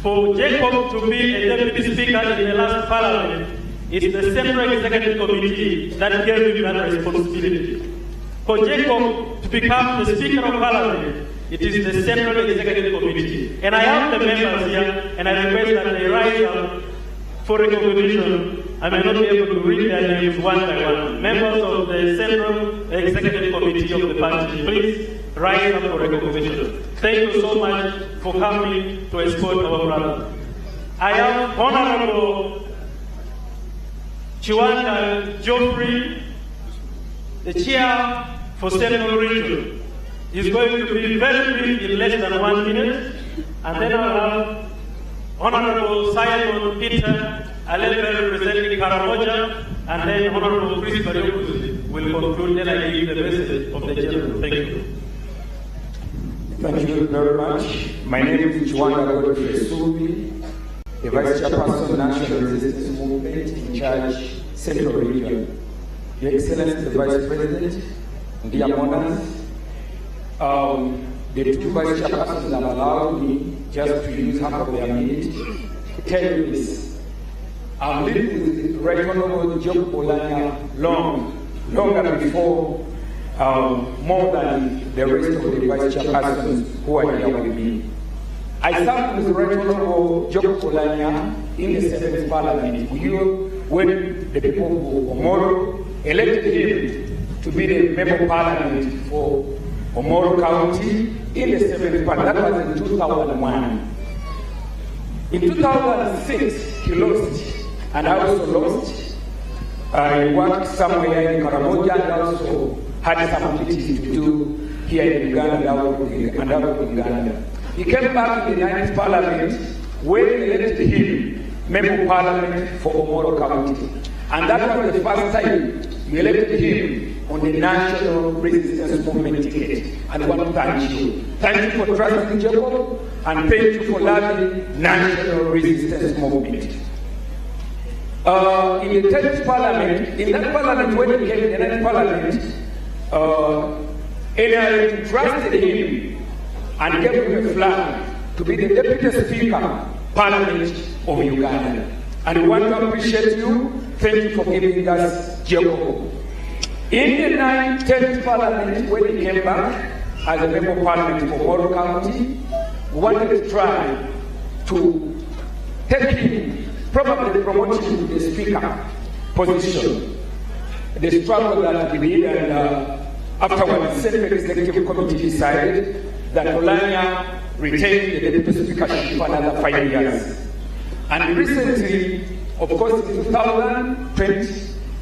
For Jacob to be a deputy speaker in the last parliament, it's the Central Executive Committee that gave him that responsibility. For Jacob to become the Speaker of Parliament, it is the Central Executive Committee. And I have the members here, and I request that they rise up for recognition I may not be able to read their names one by one. Members of the Central Executive Committee of the party, please rise up for recognition. Thank you so much for coming to escort our brother. I am Honorable Chiwanda Geoffrey, the chair for Central Region. He's going to be very brief in less than 1 minute, and then I'll have Honorable Simon Peter Alebe representing Karamoja, and then Honorable Chris Bariokuzi will conclude. Then I give the message of the general. Thank you. Thank you very much. My name is Chiwanda Godfrey Subi, the Vice Chairperson, National Resistance Movement, in charge, Central Region. Your Excellency, the Vice President, dear monarchs, the two Vice Chairpersons have allowed me just to use half of their minute to tell you this. I'm living with Right Honorable Job OULANYAH longer before, more than the rest of the Vice Chairpersons who are here with me. I served with Right Honorable Job OULANYAH in the 7th Parliament when the people of Omoro elected him to be the Member of Parliament for Omoro County in the 7th Parliament. That was in 2001. In 2006, he lost, and I also lost. I worked somewhere in Karamoja and also had some duties to do here in Uganda and out of Uganda. He came back in the 9th Parliament when we elected him Member of Parliament for Omoro County. And that was the first time we elected him on the National Resistance Movement ticket. And I want to thank you. Thank you for trusting Jacob, and thank you for loving National Resistance Movement. In the 10th Parliament, in that Parliament, when he came in the 9th Parliament, NRM trusted him and gave him a flag to be the Deputy Speaker, Parliament of Uganda. And we want to appreciate you. Thank you for giving us Jacob. In the 10th Parliament, when he came back as a Member of Parliament for Omoro County, we wanted to try to take him, probably promote him to the Speaker position. The struggle that we did, and afterwards the Central Executive Committee decided that OULANYAH retained the Deputy Speakership for another 5 years. And recently, of course, in 2020,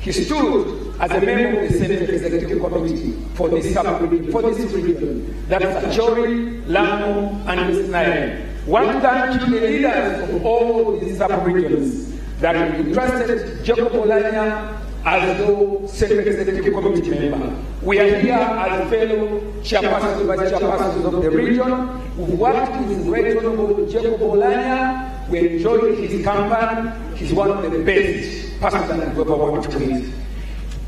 he stood as a member of the Central Executive Committee for this region. That's Acholi, Lamu, and West Nile. One thank you to the leaders of all these sub-regions that we trusted Jacob OULANYAH as the Central Executive Committee member. We are here as fellow chairpersons, vice chairpersons of the region. We've worked with Right Honorable Jacob OULANYAH. We enjoyed his company. He's one of the best persons that we've ever worked with.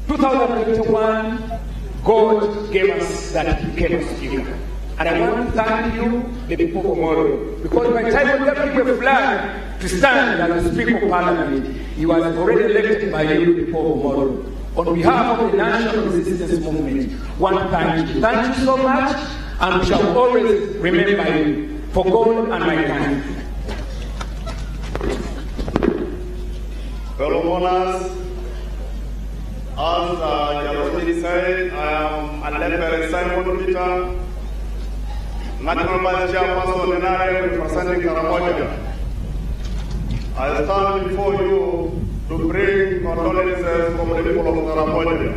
2021, God gave us that he became a speaker. And I want to thank you, the people of Omoro, because by the time we gave him a flag to stand as the Speaker of Parliament, he was already elected by you, the people of Omoro. On behalf of the National Resistance Movement, want to thank you. Thank you so much, and we shall always remember you for God and my country. Fellow monarchs, as Jarosini said, I am Alebe Simon Peter, National Vice Chairperson NRM representing Karamoja. I stand before you to bring condolences from the people of Karamoja.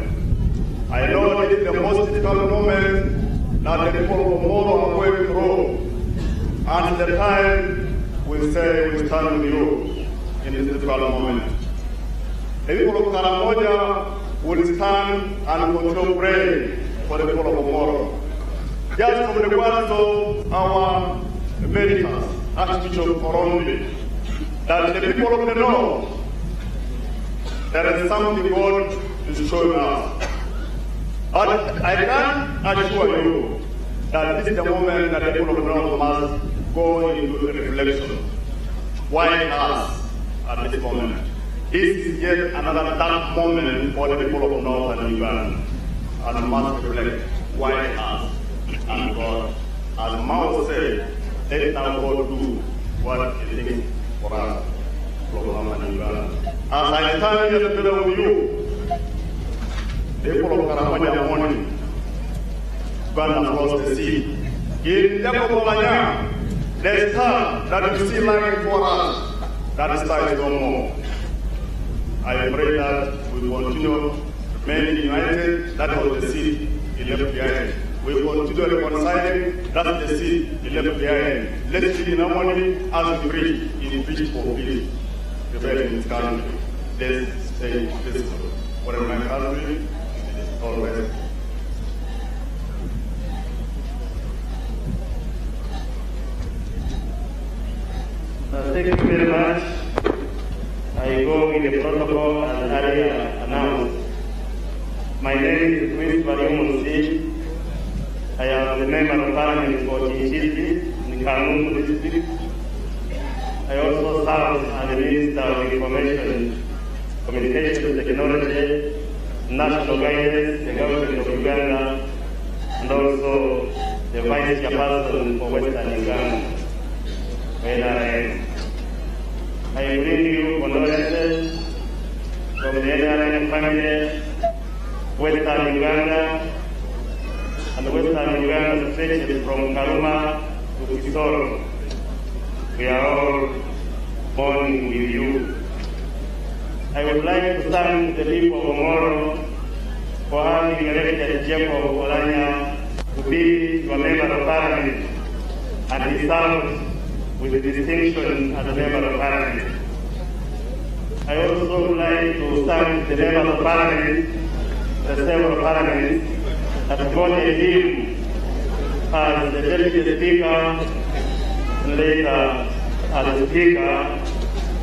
I know it is the most difficult moment that the people of Omoro are going through, and the time we say we stand with you in this difficult moment. The people of Karamoja will stand and continue praying for the people of Omoro. Just from the words of our Emeritus, Archbishop Korondi, that the people of the North, there is something God is showing us. But I can assure you that this is the moment that the people of the North must go into the reflection. Why us at this moment? This is yet another dark moment for the people of North and Uganda. And we must reflect, why us? And God, as Mao said, let now God do what he thinks for us, from North and Uganda. As I stand here together with you, people of Karamaja morning, Uganda across the sea. In OULANYAH, the star that you see lying for us, that star is no more. I pray that we continue remaining united. That was the seed he left behind. We continue reconciling. That's the seed he left behind. Let's live in harmony as we preach in peace for peace. Prevail in this country. Let's stay peaceful. For in my country, always. Thank you very much. I go in the protocol as earlier announced. My name is Prince Bariomunsi. I am the member of parliament for Chinchisi in Kanungu district. I also serve as the Minister of Information, Communications Technology, National Guidance, the government of Uganda, and also the Vice Chairperson for Western Uganda. I bring you condolences from the NRM family, Western Uganda, and Western Uganda stretches from Karuma to Kisoro. We are all mourning with you. I would like to thank the people of Omoro for having elected Jacob OULANYAH to be your member of parliament, and he served with distinction as a member of parliament. I also would like to thank the members of parliament, the several parliaments that voted him as the deputy speaker and later as the speaker,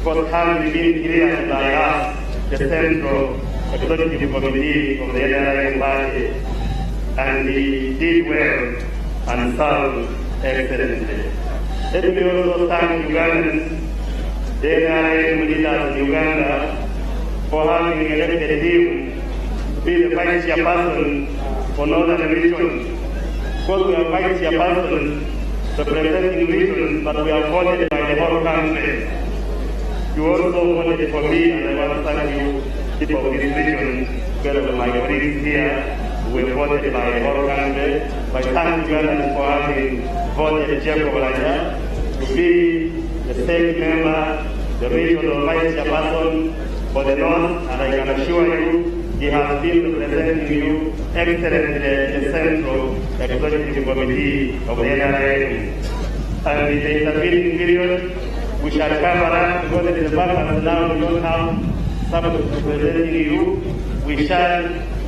for having been cleared by us, the Central Executive Committee of the NRM party, and he did well and served excellently. Let me also thank Ugandans, the NRM leaders in Uganda, for having elected him to be the vice chairperson for Northern Region. Because we are vice chairperson representing regions, but we are voted by the whole country. You also voted for me, and I want to thank you, people of this region, together with my colleagues here. We were voted by the whole country. By thanking Ugandans for having voted Jacob OULANYAH to be the state member, the regional vice chairperson for the North, and I can assure you, he has been representing you excellently in the Central Executive Committee of the NRM. And in the intervening period, we shall cover up, because it is a balance now, we don't have someone representing you. We shall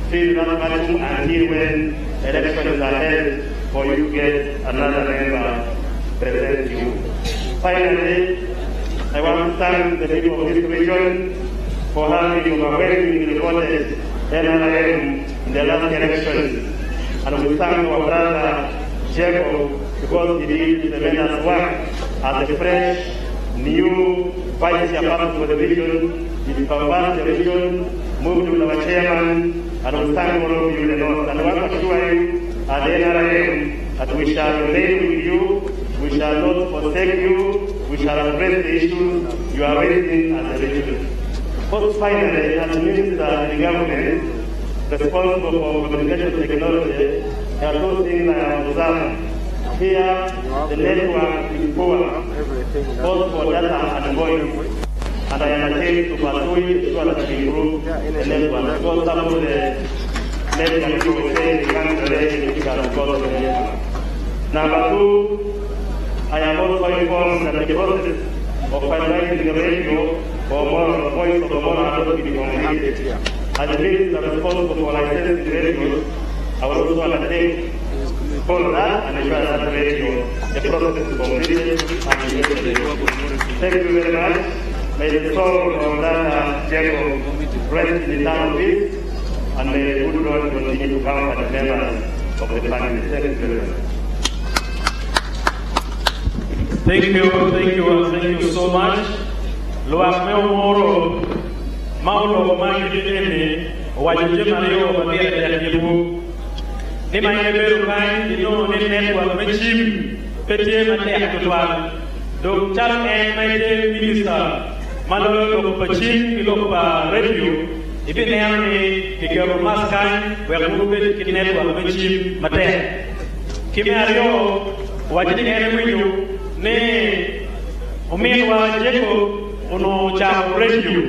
fill that vacuum until when elections are held for you to get another member present you. Finally, I want to thank the people of this region for having overwhelmingly voted NRM in the last elections. And we thank our brother Jacob because he did tremendous work as a fresh, new vice chairperson for the region. He conversed the region, moved with our chairman, and we thank all of you in the North. And I want to assure you at the NRM that we shall remain with you, we shall not forsake you, we shall address the issues you are raising as a region. First, finally, as Minister in the government responsible for communication technology, there are two things I have observed. Here, the network is poor, both for data and voice, and I undertake to pursue it so that we improve the network. Because some of the network people say they can't relate because of the network. Number two, I am also informed that the process of finalizing the radio for Omoro, voice of Omoro has not been completed. As the minister responsible for licensing radios, I will also undertake for that and ensure that the radio, the process is completed and thank you very much. May the soul of that Jacob rest in eternal peace, and may the good Lord continue to comfort the members of the family. Thank you very much. Thank you so much. Luas meu Omoro, Maulo Magidini, Wajim Mario, Maria Yabu, Nima Yaberu Kai, you know, network, Machim, Petit Matea Kutuan, Dr. and my dear minister, Malo lo pachin ilo pa review. Ibi nayani kigero maskan where movement kinet wa pachin mate. Kimi ario wajini nene winyu ne umiwa jeko uno cha review.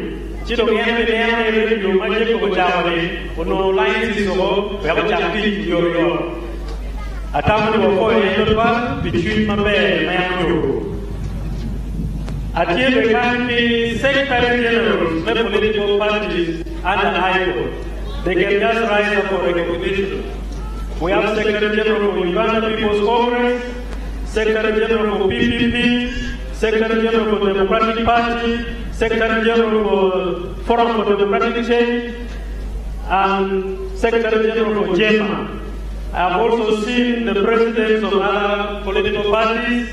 Chido nene review ma jeko cha uno line siso where cha ti yo. Atamu wa ko yendo between mabe mayanyo. Achieve the Secretary General, the political parties, and the High Court. They can just rise up for recognition. We have Secretary General for Uganda People's Congress, Secretary General for PPP, Secretary General for Democratic Party, Secretary General for Forum for Democratic Change, and Secretary General for JEMA. I have also seen the presidents of other political parties.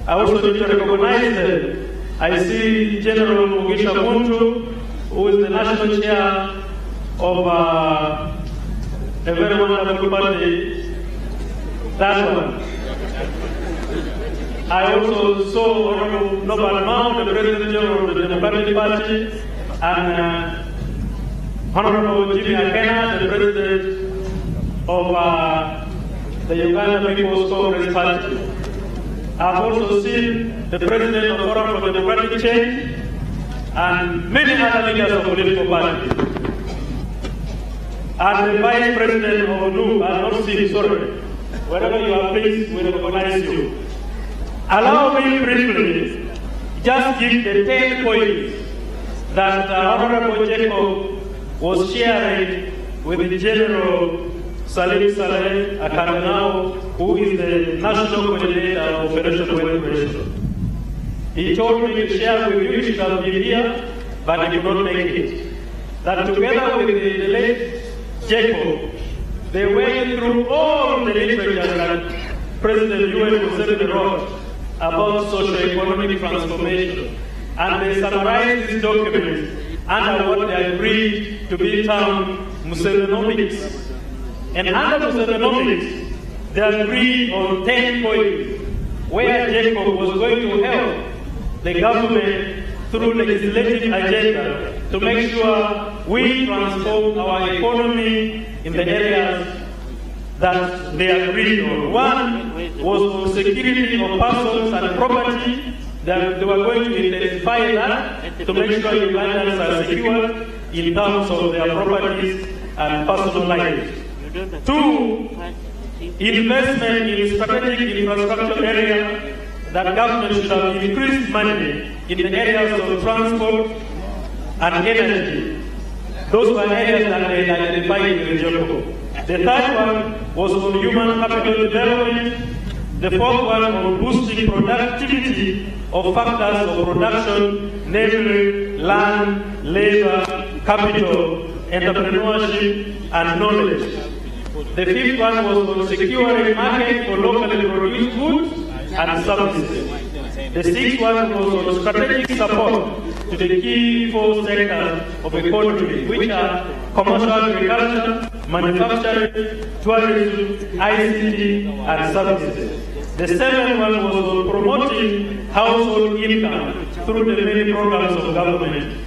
I also need to recognize them. I see General Mugisha Muntu, who is the national chair of a very wonderful party, that one. I also saw Honorable Norbert Mao, the President General of the Democratic Party, and Honorable Jimmy Akena, the President of the Uganda People's Congress Party. I've also seen the President of Forum for Democratic Change and many other leaders of political parties. And the Vice President of ONU, I have not seen, sorry. Wherever you are placed, we recognize you. Allow me briefly just give the 10 points that Honorable Jacob was sharing with the General Salim Saleh Akandanao, who is the National Coordinator of Operation Welfare. He told me to share with you, he shall be here, but I could not make it. That together with the late Jacob, they went through all the literature that President UN Museveni wrote about socio-economic transformation, and they summarized these documents under what they agreed to be termed Musevenomics. And under Musevenomics, they agreed on 10 points where Jacob was going to help the government through legislative agenda to make sure we transform our economy in the areas that they agreed on. One was on security of persons and property, that they were going to intensify that to make sure Ugandans are secure in terms of their properties and personal lives. Two, investment in strategic infrastructure area, that government should have increased money in the areas of transport and energy. Those were areas that they identified in the Jacob. The third one was on human capital development. The fourth one on boosting productivity of factors of production, namely land, labor, capital, entrepreneurship, and knowledge. The fifth one was on securing market for locally produced goods and services. The sixth one was on strategic support to the key four sectors of economy, which are commercial agriculture, manufacturing, tourism, ICT, and services. The seventh one was on promoting household income through the many programs of government.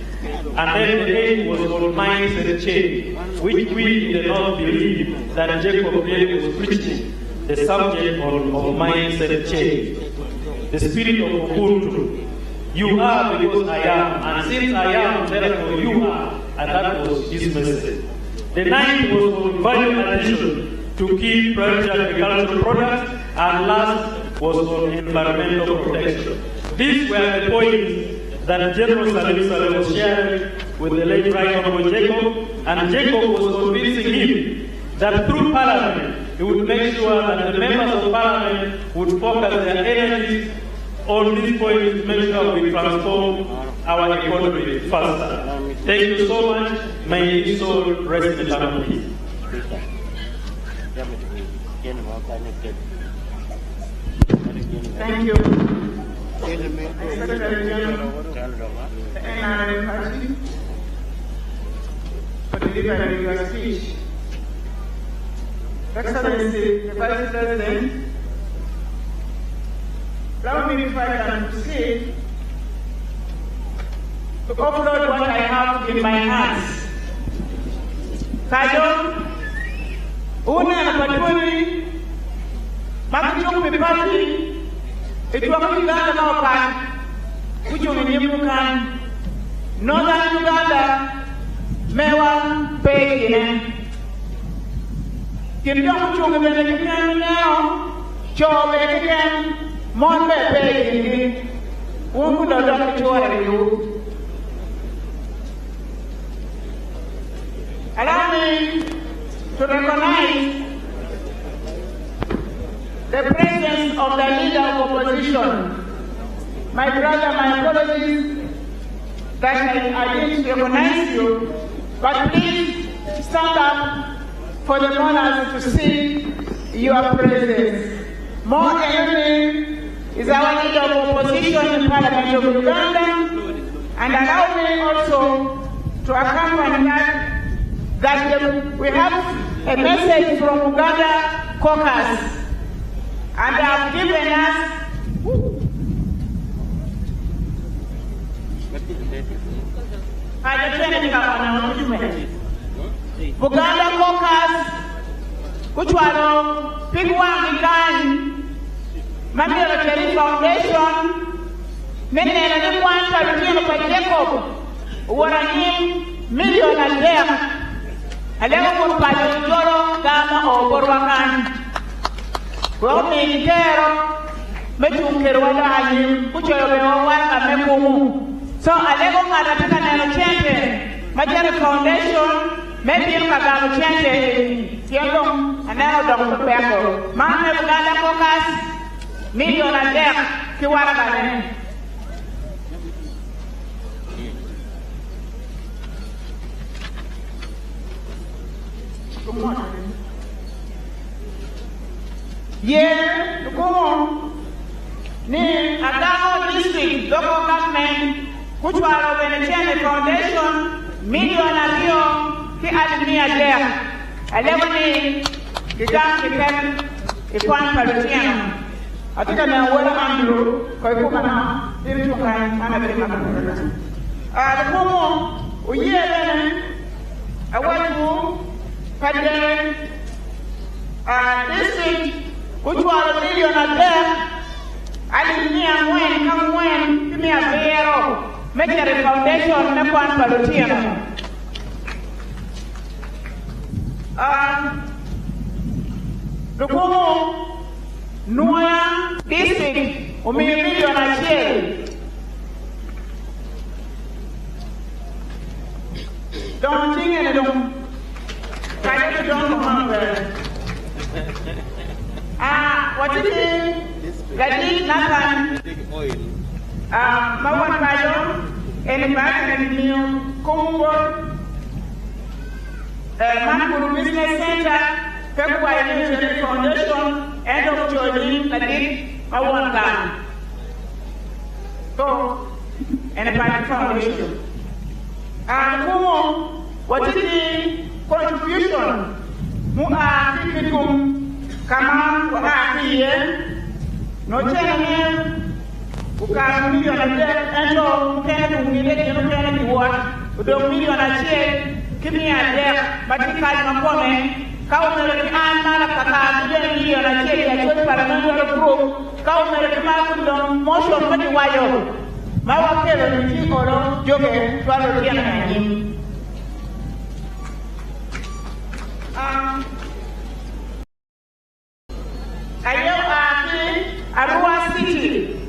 And then the eighth was on mindset change, which we did not believe that Jacob really was preaching, the subject of mindset change. The spirit of Ubuntu. You are because I am, and since I am, therefore you are. And that was his message. The ninth was on value addition to key priority agricultural products, and last was on environmental protection. These were the points that General Salim Saleh was sharing with the late Right Honorable Jacob, and Jacob was convincing him that through Parliament, he would make sure that the members of Parliament would focus their energies on these points to make sure we transform our economy faster. Thank you so much. May his soul rest in eternal peace. Thank you. Secretary General, the NRM Party, for delivering your speech. Excellency, the Vice President, allow me, if I can proceed, to offload what I have in my hands. Kajo, una patuni, makichuk pipati, itwaka Uganda maukan, kuchungi nyimukan, Northern Uganda, mewa pekine. Kindong chungi bene kikani neo, chobe kiken, monbe pekine, ungu dodok chore yu. Allow me to recognize the presence of the leader of opposition. My brother, my apologies that I didn't recognize you, but please stand up for the monarchs to see your presence. More than anything is our leader of opposition in Parliament of Uganda, and allow me also to accompany that we have a message from Uganda caucus, and they have given us Uganda caucus, which was big one began, Mandela Kerry Foundation, Nene one for Jacob, what I mean, million and them. Alego pajo joro gama oborwakan. Kwa mintero mechungero wala ayim kuchoyo bewa waka mekumu. So alego ngarataka neno chente Majari Foundation maybe kagano chente tiendo anero dong peko. Mane Uganda caucus million and them kiwara gane. Yeah, Lukumo, ni Adamo District, local government, which was organizing the foundation, million of you, he had me there. 11 the gang if one Palestinian. I think I know what I'm doing, Koikana, into Lukumo, I want to district, which was a million of them, I didn't hear when, come when, give me a zero, make it a foundation, make one Palestinian. Lukumo, Noya district, a million of share. Don't think it, don't. I don't remember. What is it? Gadi Nathan. Mawan Kayo, and back and new Congo, Manpur Business Center, February Military Foundation, end of Jordan, Gadi, Mawan Gan. So, and a private foundation. Congo, what is the contribution? Mua Fikitum, Kama, Wakakiye, no channel, Uka million and then, no, can you get your penny what? With a million and share, give me a death, but you can't comment. Counter the Anna Kaka, million and share, and good parliamentary group, counter the Markham, motion for the wire. Mawa Kevin, Timoro, Joke, 12 years. Arua City,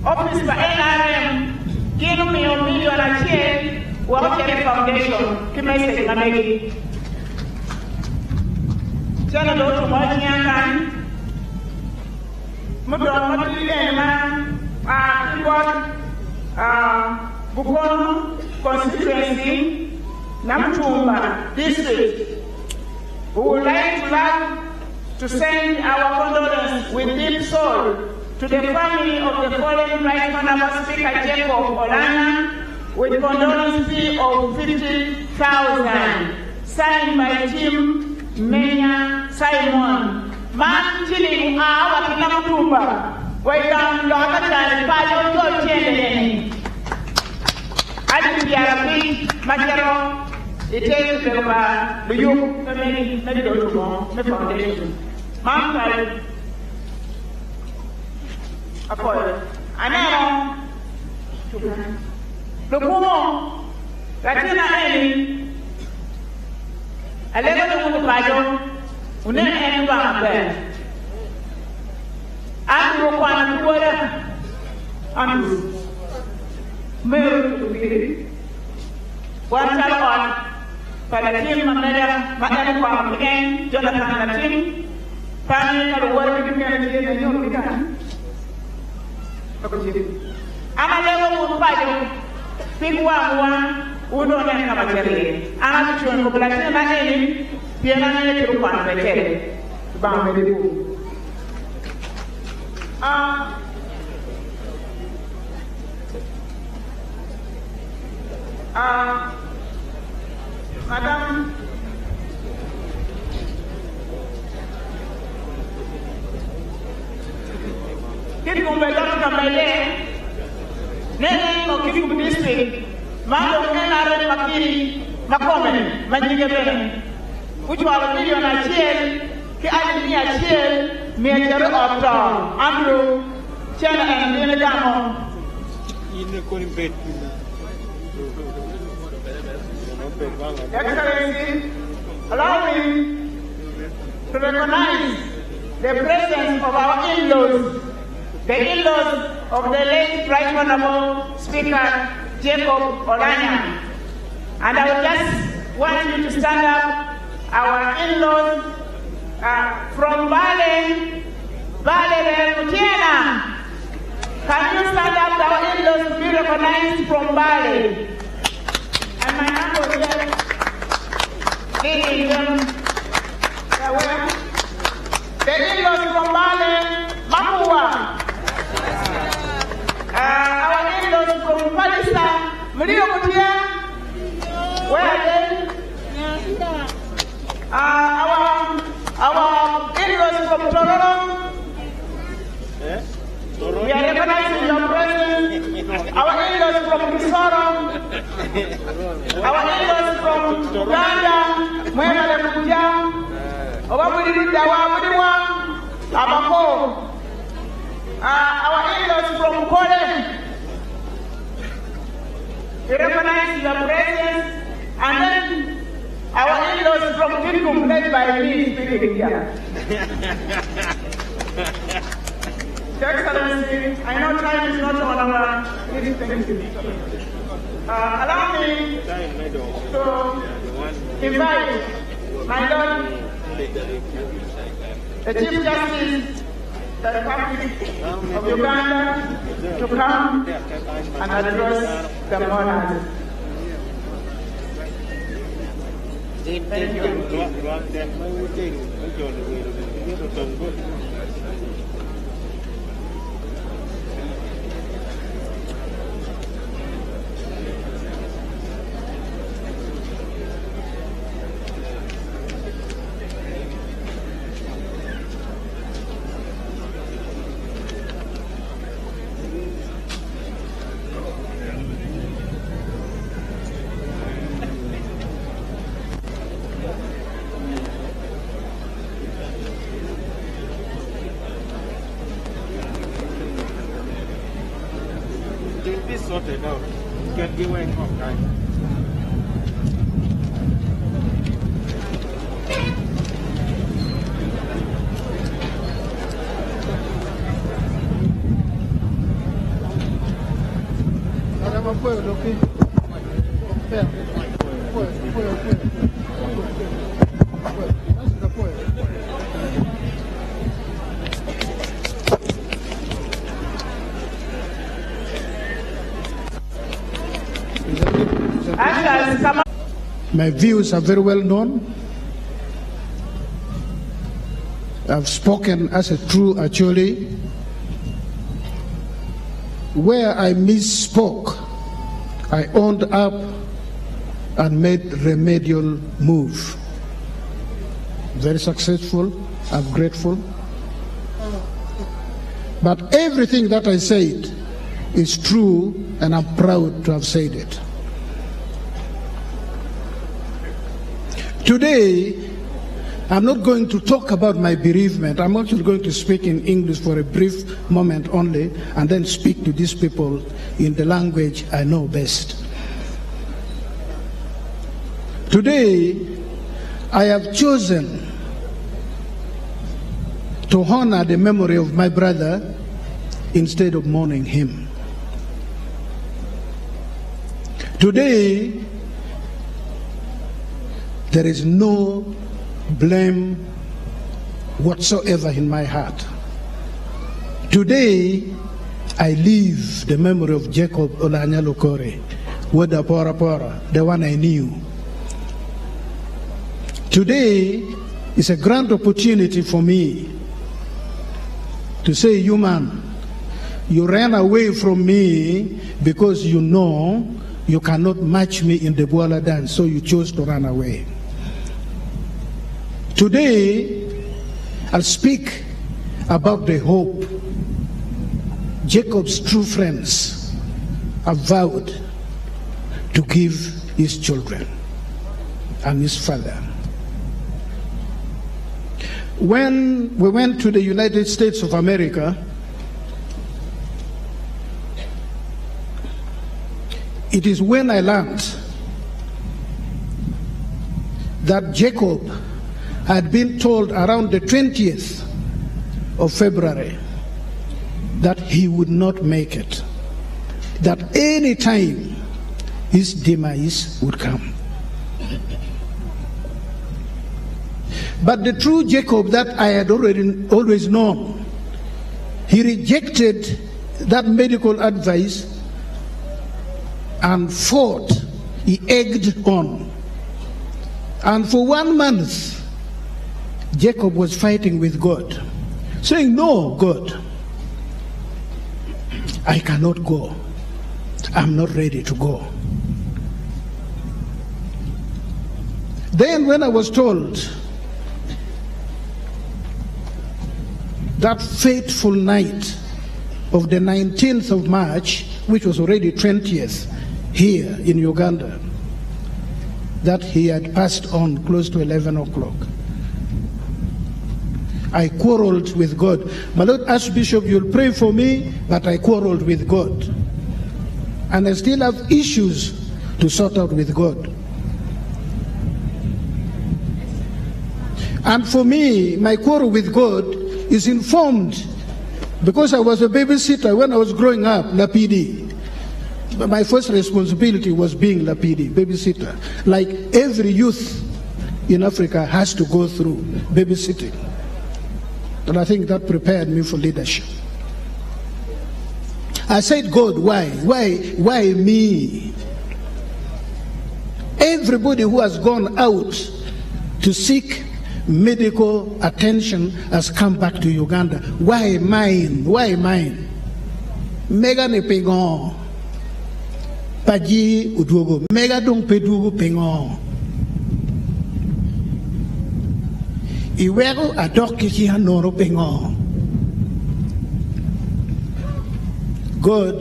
Office for NRM, give me a million a share, Walker Foundation, Kimese Namegi. Senator to Mojian, Mudon, Bukon constituency, Namtumba district. We would like to send our condolences with deep soul to the family of the fallen Right Honorable Speaker Jacob OULANYAH with condolence fee of 50,000, signed by Tim Menya Simon. Man chilling our Namtumba. Welcome, Lord, and Payo Chene. Ati PRP, Majero, it is the youth, the foundation. Mount Apollo. Anero, the Kumo, Latina Amy, a level of the Pajo, who never any one there. Andrew Kwan, whatever. Andrew. Mary to be one child Palatin, Madame Kwan again, Jonathan Latin, Fanny, the world you can get a new began. I'm a level of Pajo, big one, who don't have a material. I'm a children of Latin Amy, Piana to one, I tell you. Bound Madam, Kikum Belonga Mele, Nene or Kikum District, Mando Kenare Makiri, Makome, Majigabene, which was a million a chill, Kiani a chill, Major of Town, Andrew, Chena and Dinagamo. Excellency, allow me to recognize the presence of our in-laws, the in-laws of the late Right Honorable Speaker Jacob OULANYAH. And I would just want you to stand up, our in-laws from Bale Mutiena. Can you stand up, our in-laws to be recognized from Bale? And my uncle here, leading them, the in-laws from Bale, Mapua. Our in-laws from Palisa, Maria Mutia, where are they? Our in-laws from Tororo. We are recognizing your presence. Our in-laws from Kisoro. Our in-laws from Uganda. Mwema le Kuja. Obamudida Wamudiwa. Abako. Our in-laws from Kole. We recognize your presence. And then our in-laws from Kikum, led by me speaking here. Your Excellency, I know time is not on our allow me to invite my Lord, the Chief Justice of the Republic of Uganda, to come and address the monarch. Thank you. Sorted out. Get given of time. My views are very well known. I've spoken as a true Acholi. Where I misspoke, I owned up and made remedial move. Very successful, I'm grateful. But everything that I said is true, and I'm proud to have said it. Today, I'm not going to talk about my bereavement. I'm actually going to speak in English for a brief moment only, and then speak to these people in the language I know best. Today, I have chosen to honor the memory of my brother instead of mourning him. Today, there is no blame whatsoever in my heart. Today, I leave the memory of Jacob OULANYAH OKORI, Wada Pora Pora, the one I knew. Today is a grand opportunity for me to say, you man, you ran away from me because you know you cannot match me in the Bwala dance, so you chose to run away. Today, I'll speak about the hope Jacob's true friends have vowed to give his children and his father. When we went to the United States of America, it is when I learned that Jacob had been told around the 20th of February that he would not make it, that any time his demise would come. But the true Jacob that I had always known, he rejected that medical advice and fought, he egged on. And for 1 month, Jacob was fighting with God, saying, no, God, I cannot go. I'm not ready to go. Then when I was told that fateful night of the 19th of March, which was already 20th here in Uganda, that he had passed on close to 11 o'clock, I quarreled with God. My Lord Archbishop, you'll pray for me, but I quarreled with God. And I still have issues to sort out with God. And for me, my quarrel with God is informed because I was a babysitter when I was growing up, Lapidi. But my first responsibility was being Lapidi, babysitter. Like every youth in Africa has to go through babysitting. And I think that prepared me for leadership. I said, God, why? Why me? Everybody who has gone out to seek medical attention has come back to Uganda. Why mine? Why mine? Megane pengon. Paji udugo. Megadong pedugo pengon. Iwero adoki hanoro pengon. God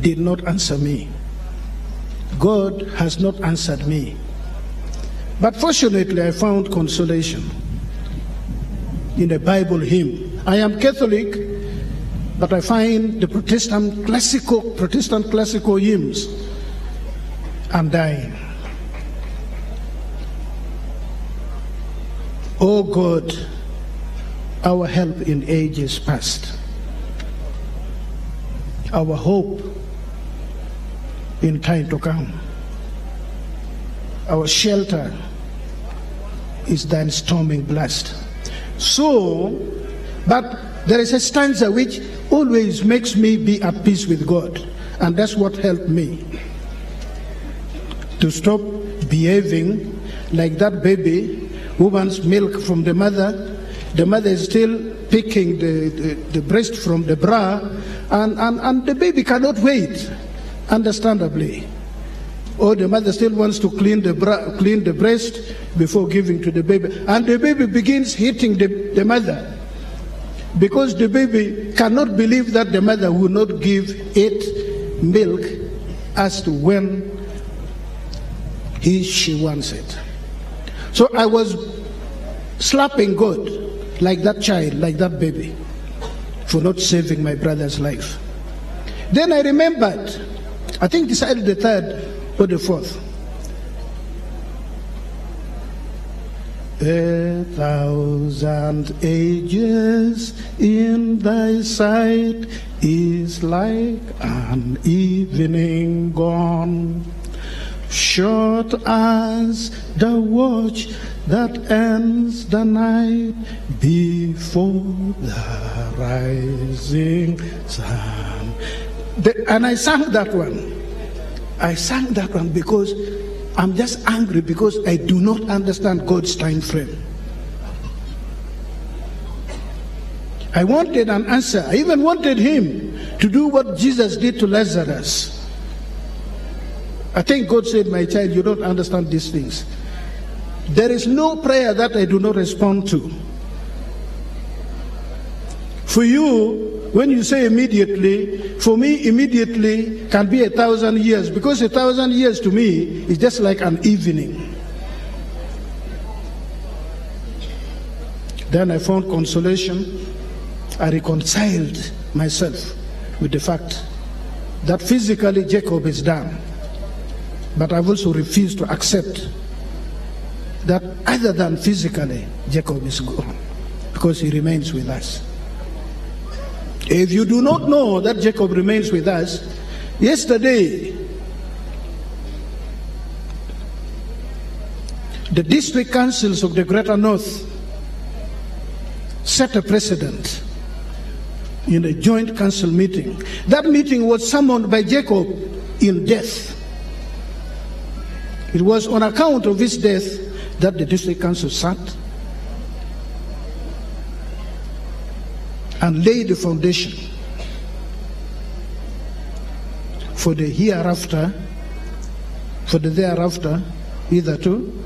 did not answer me. God has not answered me. But fortunately, I found consolation in a Bible hymn. I am Catholic, but I find the Protestant classical hymns. I'm dying. Oh God, our help in ages past, our hope in time to come, our shelter is thine storming blast. So, but there is a stanza which always makes me be at peace with God, and that's what helped me to stop behaving like that baby who wants milk from the mother. The mother is still picking the breast from the bra, and the baby cannot wait, understandably. Or the mother still wants to clean the breast before giving to the baby. And the baby begins hitting the mother because the baby cannot believe that the mother will not give it milk as to when she wants it. So I was slapping God like that child, like that baby, for not saving my brother's life. Then I remembered, I think decided the 3rd or the 4th. 1,000 ages in thy sight is like an evening gone, short as the watch that ends the night before the rising sun. And I sang that one. I sang that one because I'm just angry because I do not understand God's time frame. I wanted an answer. I even wanted him to do what Jesus did to Lazarus. I think God said, my child, you don't understand these things. There is no prayer that I do not respond to. For you, when you say immediately, for me immediately can be 1,000 years, because 1,000 years to me is just like an evening. Then I found consolation. I reconciled myself with the fact that physically Jacob is done. But I've also refused to accept that other than physically, Jacob is gone, because he remains with us. If you do not know that Jacob remains with us, yesterday, the district councils of the Greater North set a precedent in a joint council meeting. That meeting was summoned by Jacob in death. It was on account of his death that the district council sat and laid the foundation for the hereafter, for the thereafter, either to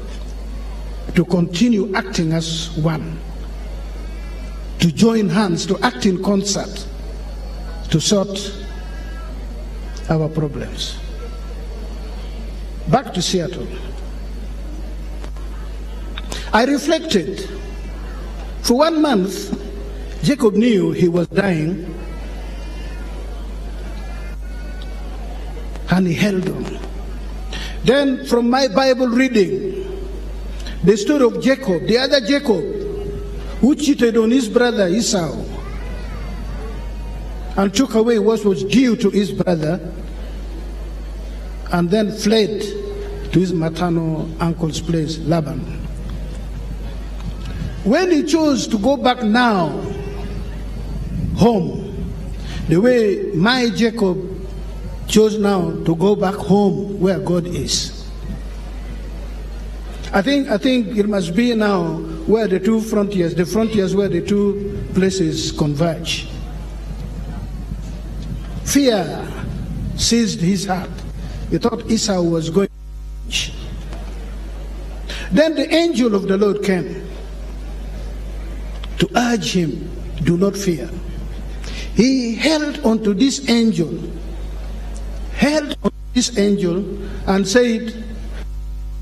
continue acting as one, to join hands, to act in concert, to sort our problems. Back to Seattle. I reflected. For 1 month, Jacob knew he was dying, and he held on. Then from my Bible reading, the story of Jacob, the other Jacob, who cheated on his brother Esau and took away what was due to his brother, and then fled to his maternal uncle's place, Laban. When he chose to go back now home, the way my Jacob chose now to go back home where God is, I think it must be now where the two frontiers, where the two places converge. Fear seized his heart. He thought Esau was going to change. Then the angel of the Lord came to urge him, do not fear. He held onto this angel, and said,